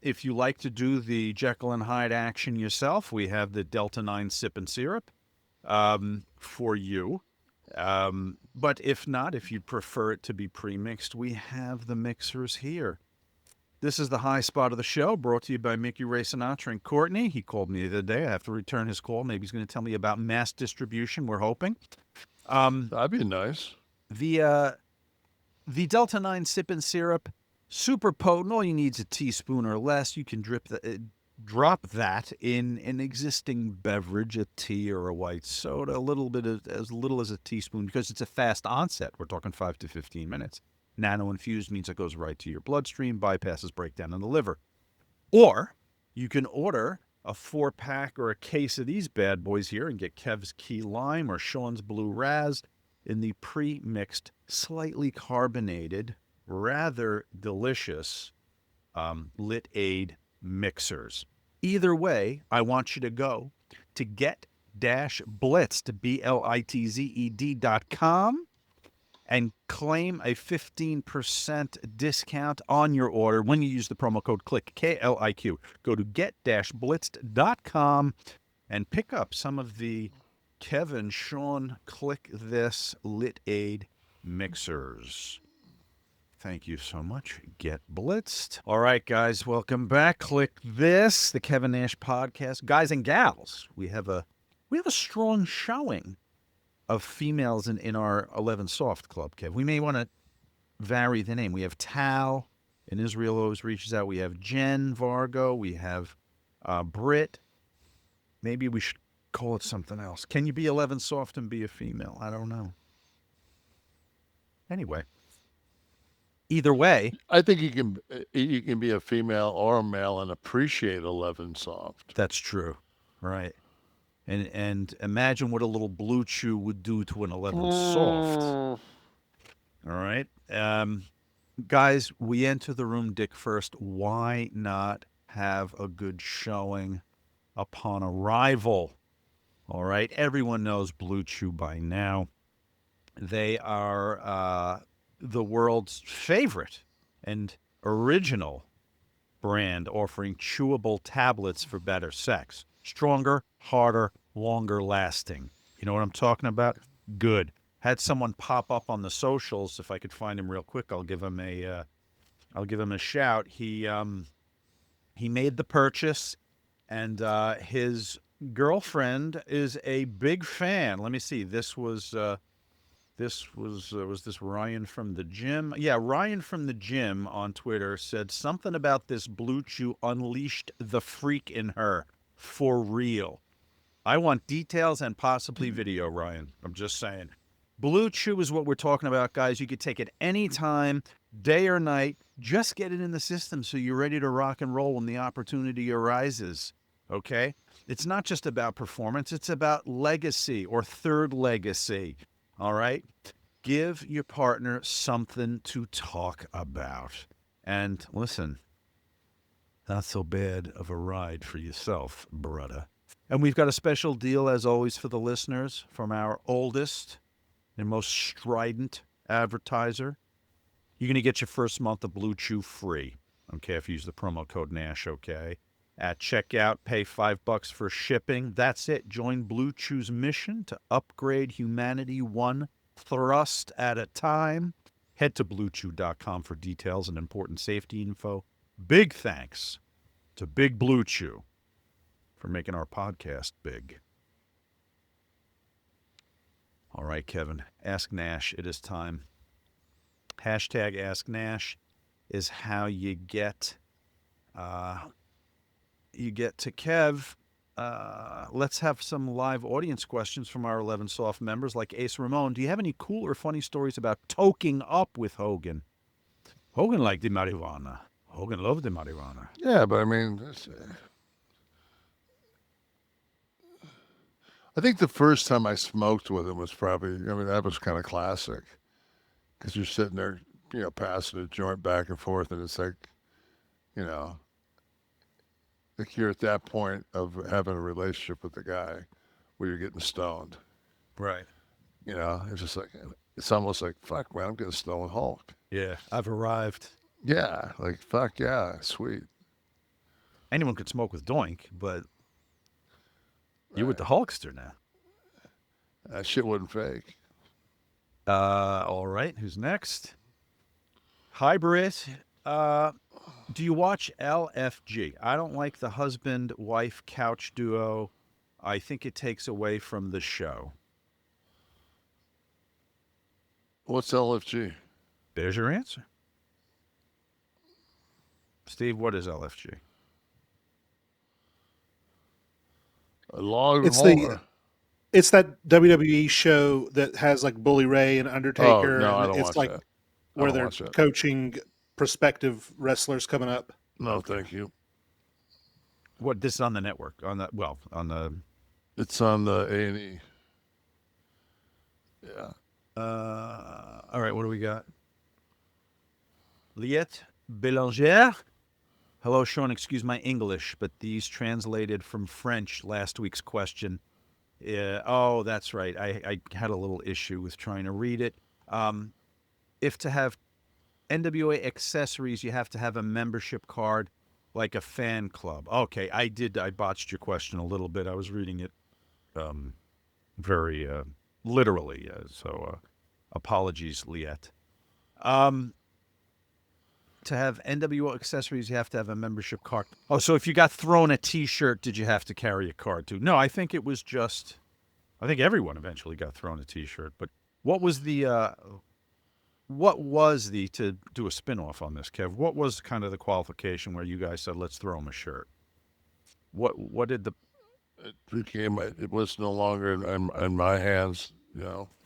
If you like to do the Jekyll and Hyde action yourself, we have the Delta 9 Sip and Syrup for you. But if not, if you prefer it to be pre-mixed, we have the mixers here. This is the high spot of the show, brought to you by Mickey Ray Sinatra and Courtney. He called me the other day. I have to return his call. Maybe he's going to tell me about mass distribution, we're hoping. That'd be nice. The Delta 9 Sip and Syrup, super potent. All you need is a teaspoon or less. You can drop that in an existing beverage, a tea or a white soda, as little as a teaspoon, because it's a fast onset. We're talking 5 to 15 minutes. Nano-infused means it goes right to your bloodstream, bypasses breakdown in the liver. Or you can order a 4-pack or a case of these bad boys here and get Kev's Key Lime or Sean's Blue Raz in the pre-mixed, slightly carbonated, rather delicious Lit Aid mixers. Either way, I want you to go to get-blitzed, BLITZED.com, and claim a 15% discount on your order when you use the promo code KLIQ, K-L-I-Q. Go to get-blitzed.com and pick up some of the Kevin, Shawn, Kliq This, Lit Aid mixers. Thank you so much. Get blitzed. All right, guys, welcome back. Kliq This, the Kevin Nash podcast. Guys and gals, we have a strong showing of females in our 11 Soft Club, Kev. We may want to vary the name. We have Tal in Israel always reaches out. We have Jen Vargo. We have Britt. Maybe we should call it something else. Can you be 11 Soft and be a female? I don't know. Anyway. Either way, I think you can be a female or a male and appreciate 11 Soft. That's true, right? And imagine what a little BLUECHEW would do to an 11 Soft. All right, guys, we enter the room dick first. Why not have a good showing upon arrival? All right, everyone knows BLUECHEW by now. They are the world's favorite and original brand offering chewable tablets for better sex. Stronger, harder, longer lasting. You know what I'm talking about? Good. Had someone pop up on the socials. If I could find him real quick, I'll give him a shout. He made the purchase, and his girlfriend is a big fan. Let me see. Was this Ryan from the gym? Yeah, Ryan from the gym on Twitter said something about this BLUECHEW unleashed the freak in her for real. I want details and possibly video, Ryan. I'm just saying. BLUECHEW is what we're talking about, guys. You could take it anytime, day or night. Just get it in the system so you're ready to rock and roll when the opportunity arises. Okay? It's not just about performance. It's about legacy or third legacy. All right? Give your partner something to talk about. And listen, not so bad of a ride for yourself, brother. And we've got a special deal, as always, for the listeners from our oldest and most strident advertiser. You're going to get your first month of BLUECHEW free, okay, if you use the promo code NASH, okay? At checkout, pay $5 for shipping. That's it. Join BLUECHEW's mission to upgrade humanity one thrust at a time. Head to BLUECHEW.com for details and important safety info. Big thanks to Big BLUECHEW for making our podcast big. All right, Kevin. Ask Nash. It is time. Hashtag Ask Nash is how you get to Kev. Let's have some live audience questions from our 11 Soft members like Ace Ramon. Do you have any cool or funny stories about toking up with Hogan? Hogan liked the marijuana. Hogan loved the marijuana. Yeah, but I mean, I think the first time I smoked with him was probably, I mean, that was kind of classic. Because you're sitting there, you know, passing a joint back and forth, and it's like, you know, like you're at that point of having a relationship with the guy where you're getting stoned. Right. You know, it's just like, it's almost like, fuck, man, I'm getting stoned with Hulk. Yeah, I've arrived. Yeah, like, fuck, yeah, sweet. Anyone could smoke with Doink, but you're with the Hulkster now. That shit wasn't fake. All right, who's next? Hybrid. Do you watch LFG? I don't like the husband-wife couch duo. I think it takes away from the show. What's LFG? There's your answer. Steve, what is LFG? A log It's hole. It's that WWE show that has like Bully Ray and Undertaker. Oh, no, and I don't it's watch like that. where don't they're watch that. coaching prospective wrestlers coming up. No, thank you. What? This is on the network? On the It's on the A&E. Yeah. All right, what do we got? Liette Belanger. Hello, Shawn. Excuse my English, but these translated from French last week's question. Oh, that's right. I had a little issue with trying to read it. If to have NWA accessories, you have to have a membership card, like a fan club. Okay, I botched your question a little bit. I was reading it very literally. So apologies, Liette. to have NWO accessories, you have to have a membership card. Oh, so if you got thrown a T-shirt, did you have to carry a card too? No, I think it was just. I think everyone eventually got thrown a T-shirt. But what was the? To do a spin-off on this, Kev? What was kind of the qualification where you guys said, let's throw him a shirt? What did the? It was no longer in my hands,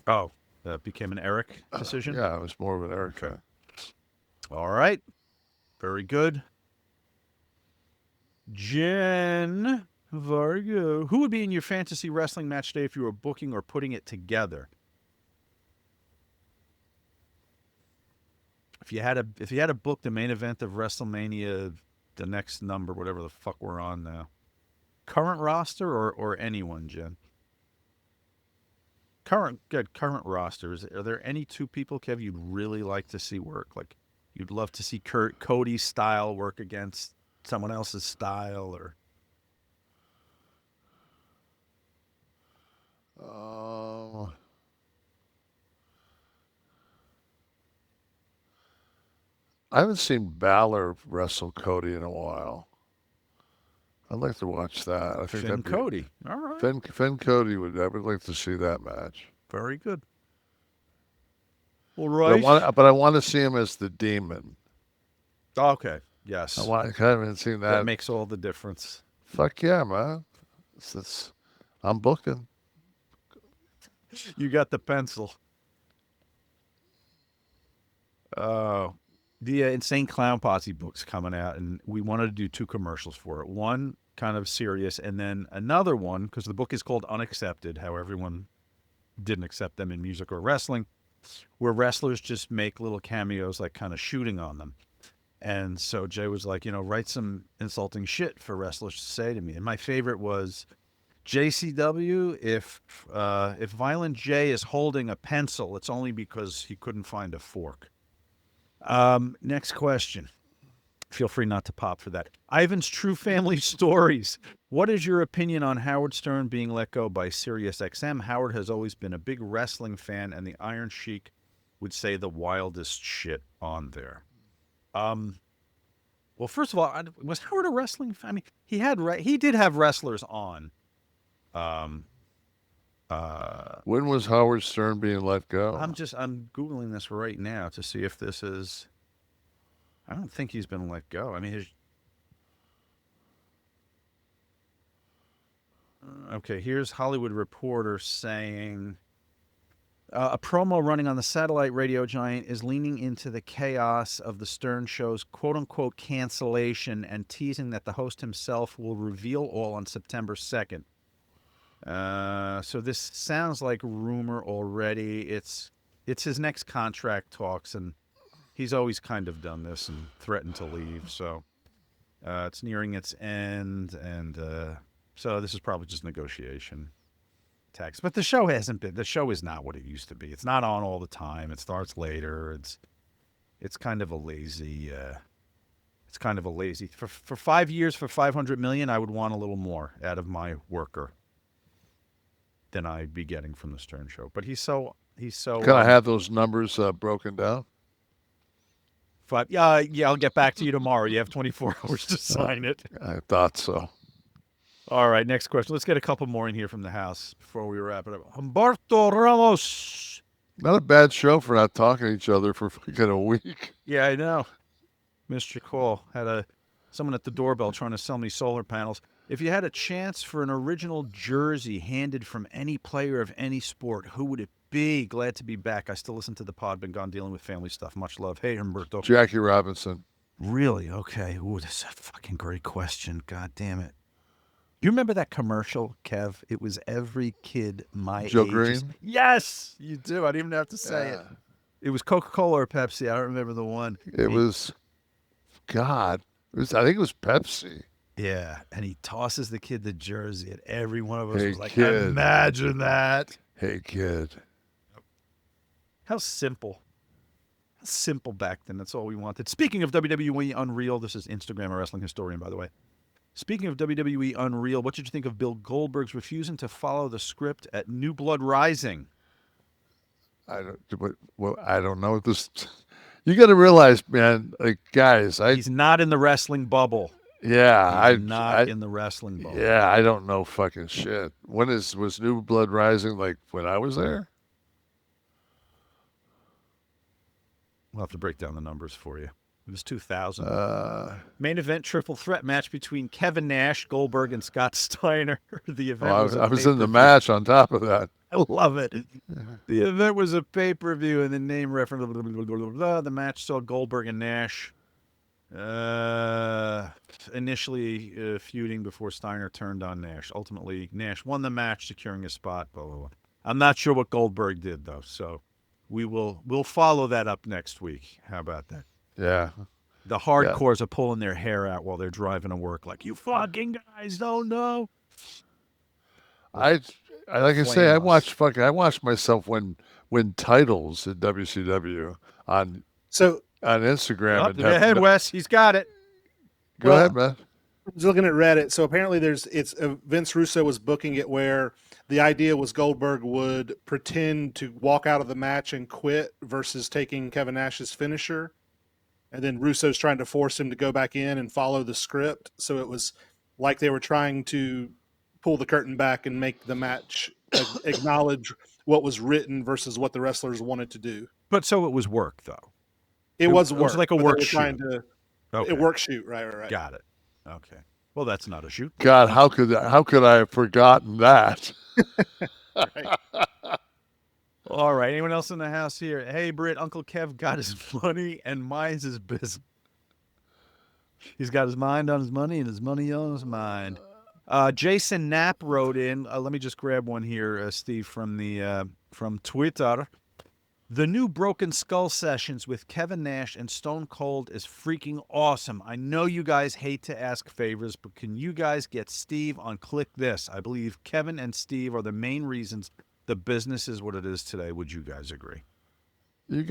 Oh, that became an Eric decision? Yeah, it was more of an Eric. Okay. All right. Very good. Jen Vargo. Who would be in your fantasy wrestling match today if you were booking or putting it together? If you had to book the main event of WrestleMania, the next number, whatever the fuck we're on now. Current roster or anyone, Jen? Current rosters. Are there any two people, Kev, you'd really like to see work? Like, you'd love to see Cody's style work against someone else's style, or? I haven't seen Balor wrestle Cody in a while. I'd like to watch that. I think Finn Cody. All right. Finn Cody I would like to see that match. Very good. All right. But I want to see him as the Demon. Okay. Yes. I haven't seen that. That makes all the difference. Fuck yeah, man. I'm booking. You got the pencil. Oh. The Insane Clown Posse book's coming out, and we wanted to do 2 commercials for it. One kind of serious, and then another one, because the book is called Unaccepted, how everyone didn't accept them in music or wrestling, where wrestlers just make little cameos, like kind of shooting on them. And so Jay was like, write some insulting shit for wrestlers to say to me. And my favorite was, JCW, if Violent J is holding a pencil, it's only because he couldn't find a fork. Next question. Feel free not to pop for that. Ivan's True Family Stories. What is your opinion on Howard Stern being let go by SiriusXM? Howard has always been a big wrestling fan, and the Iron Sheik would say the wildest shit on there. Well, first of all, was Howard a wrestling fan? I mean, he did have wrestlers on. When was Howard Stern being let go? I'm Googling this right now to see if this is. I don't think he's been let go. I mean, okay, here's Hollywood Reporter saying a promo running on the satellite radio giant is leaning into the chaos of the Stern Show's quote-unquote cancellation and teasing that the host himself will reveal all on September 2nd. So this sounds like rumor already. It's his next contract talks, and he's always kind of done this and threatened to leave. So it's nearing its end, and so this is probably just negotiation tactics. But the show is not what it used to be. It's not on all the time. It starts later. It's kind of a lazy. For 5 years for $500 million, I would want a little more out of my worker than I'd be getting from the Stern Show. But he's so. Can I have those numbers broken down? Yeah, I'll get back to you tomorrow. You have 24 hours to sign it. I thought so. All right, next question. Let's get a couple more in here from the house before we wrap it up. Humberto Ramos. Not a bad show for not talking to each other for fucking a week. Yeah, I know. Missed your call. Had someone at the doorbell trying to sell me solar panels. If you had a chance for an original jersey handed from any player of any sport, who would it be? Glad to be back. I still listen to the pod. Been gone dealing with family stuff. Much love. Hey, Humberto. Jackie Robinson. Really? Okay. Ooh, that's a fucking great question. God damn it. You remember that commercial, Kev? It was every kid my age. Joe Green? Yes, you do. I didn't even have to say it. It was Coca-Cola or Pepsi. I don't remember the one. It was, I think it was Pepsi. Yeah, and he tosses the kid the jersey, and every one of us Hey, was like, kid. imagine that. Hey, kid. How simple. How simple back then. That's all we wanted. Speaking of WWE Unreal, this is Instagram, a wrestling historian, by the way. Speaking of WWE Unreal, what did you think of Bill Goldberg's refusing to follow the script at New Blood Rising? I don't know. You got to realize, man, like guys, He's not in the wrestling bubble. yeah, He's not in the wrestling bubble. yeah, I don't know fucking shit. Was New Blood Rising like when I was there? We'll have to break down the numbers for you. It was 2000. Main event triple threat match between Kevin Nash, Goldberg, and Scott Steiner. The event I was in the match on top of that. I love it. The event was a pay-per-view, and the name reference. Blah, blah, blah, blah, blah. The match saw Goldberg and Nash initially feuding before Steiner turned on Nash. Ultimately, Nash won the match, securing a spot. Blah, blah, blah. I'm not sure what Goldberg did though, so we'll follow that up next week. How about that? Yeah. The hardcores are pulling their hair out while they're driving to work, like, you fucking guys don't know. Like I say, I watched myself win titles at WCW on Instagram. Up ahead, Wes. He's got it. Go ahead, man. I was looking at Reddit. So apparently Vince Russo was booking it where the idea was Goldberg would pretend to walk out of the match and quit versus taking Kevin Nash's finisher. And then Russo's trying to force him to go back in and follow the script. So it was like they were trying to pull the curtain back and make the match acknowledge what was written versus what the wrestlers wanted to do. But so it was work, though. It was work. It was like a work shoot. A work shoot, right. Got it. Okay. Well, that's not a shoot. God, how could I have forgotten that? Right. All right. Anyone else in the house here? Hey, Britt, Uncle Kev got his money and mine's his business. He's got his mind on his money and his money on his mind. Jason Knapp wrote in. Let me just grab one here, Steve, from Twitter. The new Broken Skull sessions with Kevin Nash and Stone Cold is freaking awesome. I know you guys hate to ask favors, but can you guys get Steve on Kliq This? I believe Kevin and Steve are the main reasons the business is what it is today. Would you guys agree? You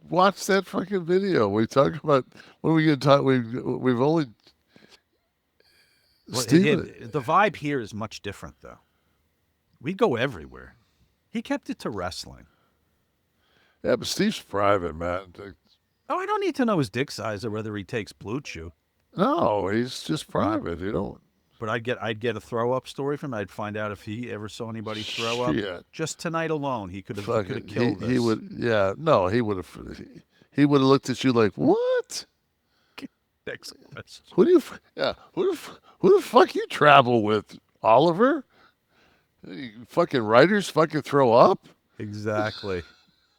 watch that fucking video. We talk about when we get talk. We've only. Well, Steve, the vibe here is much different, though. We go everywhere. He kept it to wrestling. Yeah, but Steve's private, man. Oh, I don't need to know his dick size or whether he takes BLUECHEW. No, he's just private. You don't. But I'd get a throw up story from him. I'd find out if he ever saw anybody throw up. Just tonight alone, he could have killed this. He would. Yeah, no, he would have. He would have looked at you like, what? Next question. Who the fuck you travel with, Oliver? You fucking writers fucking throw up? Exactly.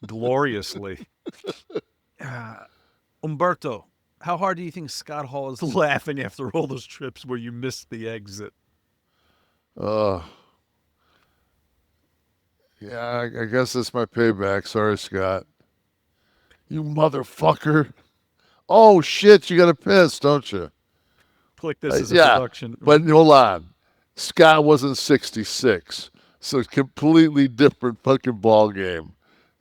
Gloriously. Umberto, how hard do you think Scott Hall is laughing after all those trips where you missed the exit? Yeah, I guess that's my payback. Sorry, Scott. You motherfucker. Oh, shit, you got to piss, don't you? Kliq This is a production. But hold on. Scott wasn't 66, so it's completely different fucking ball game.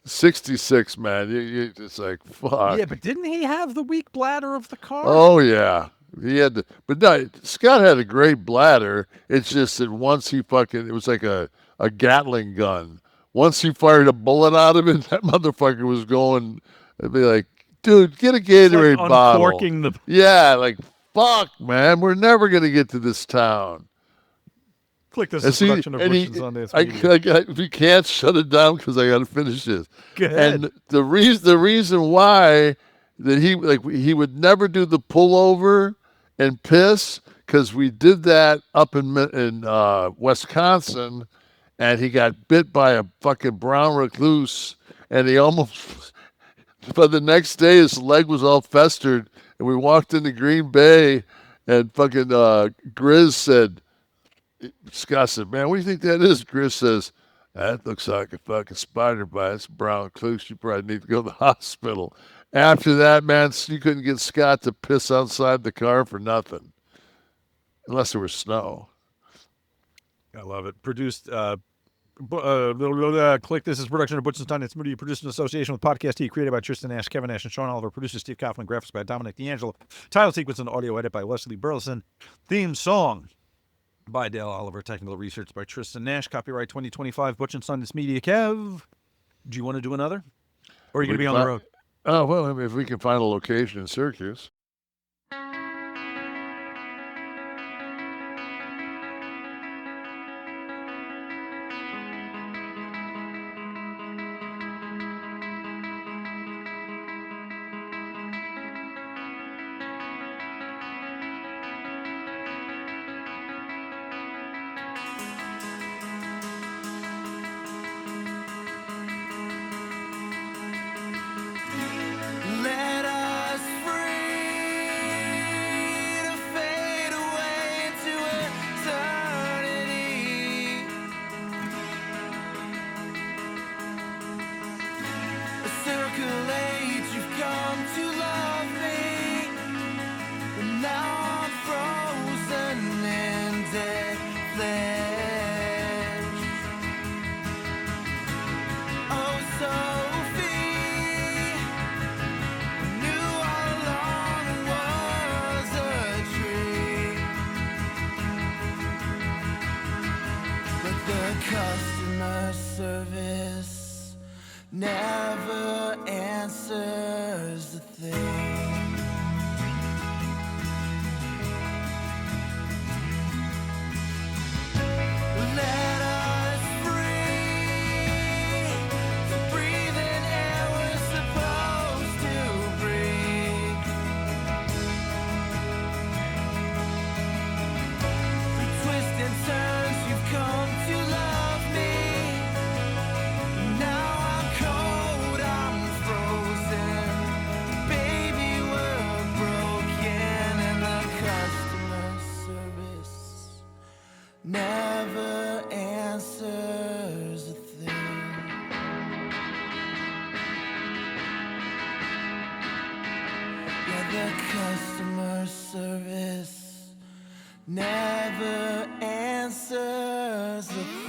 66, man. You just like, fuck. Yeah, but didn't he have the weak bladder of the car? Oh, yeah. He had but no, Scott had a great bladder. It's just that once he it was like a Gatling gun. Once he fired a bullet out of it, that motherfucker was going, it'd be like, dude, get a Gatorade bottle. Yeah, like, fuck, man. We're never going to get to this town. Kliq This is a production of Butch and Sundance. We can't shut it down because I got to finish this. Go ahead. And the reason why that he would never do the pullover and piss, because we did that up in Wisconsin, and he got bit by a fucking brown recluse, and he almost. But the next day his leg was all festered, and we walked into Green Bay, and fucking Grizz said. Scott said, man, what do you think that is? Grizz says, that looks like a fucking spider bite. It's brown recluse. You probably need to go to the hospital. After that, man, you couldn't get Scott to piss outside the car for nothing. Unless there was snow. I love it. Produced, Kliq This is production of Butch and Sundance Media, produced in association with Podcast T, created by Tristan Nash, Kevin Nash, and Sean Oliver, producer Steve Kaufman, graphics by Dominic D'Angelo, title sequence and audio edit by Wesley Burleson, theme song by Dale Oliver, technical research by Tristan Nash, copyright 2025, Butch and Sundance Media. Kev, do you want to do another? Or are you going to be on the road? Oh, well, I mean, if we can find a location in Syracuse. Let us free to fade away into eternity. A circulate, you've come to love me, but now I'm frozen in dead flesh. Oh, Sophie, knew all along was a tree, but the customer service never answers the thing. Let us free to breathe in air we're supposed to breathe. Through twists and turns, you've come to love me. Now I'm cold, I'm frozen. Baby, we're broken, and the customer service never answers a thing. Yeah, the customer service never answers a thing.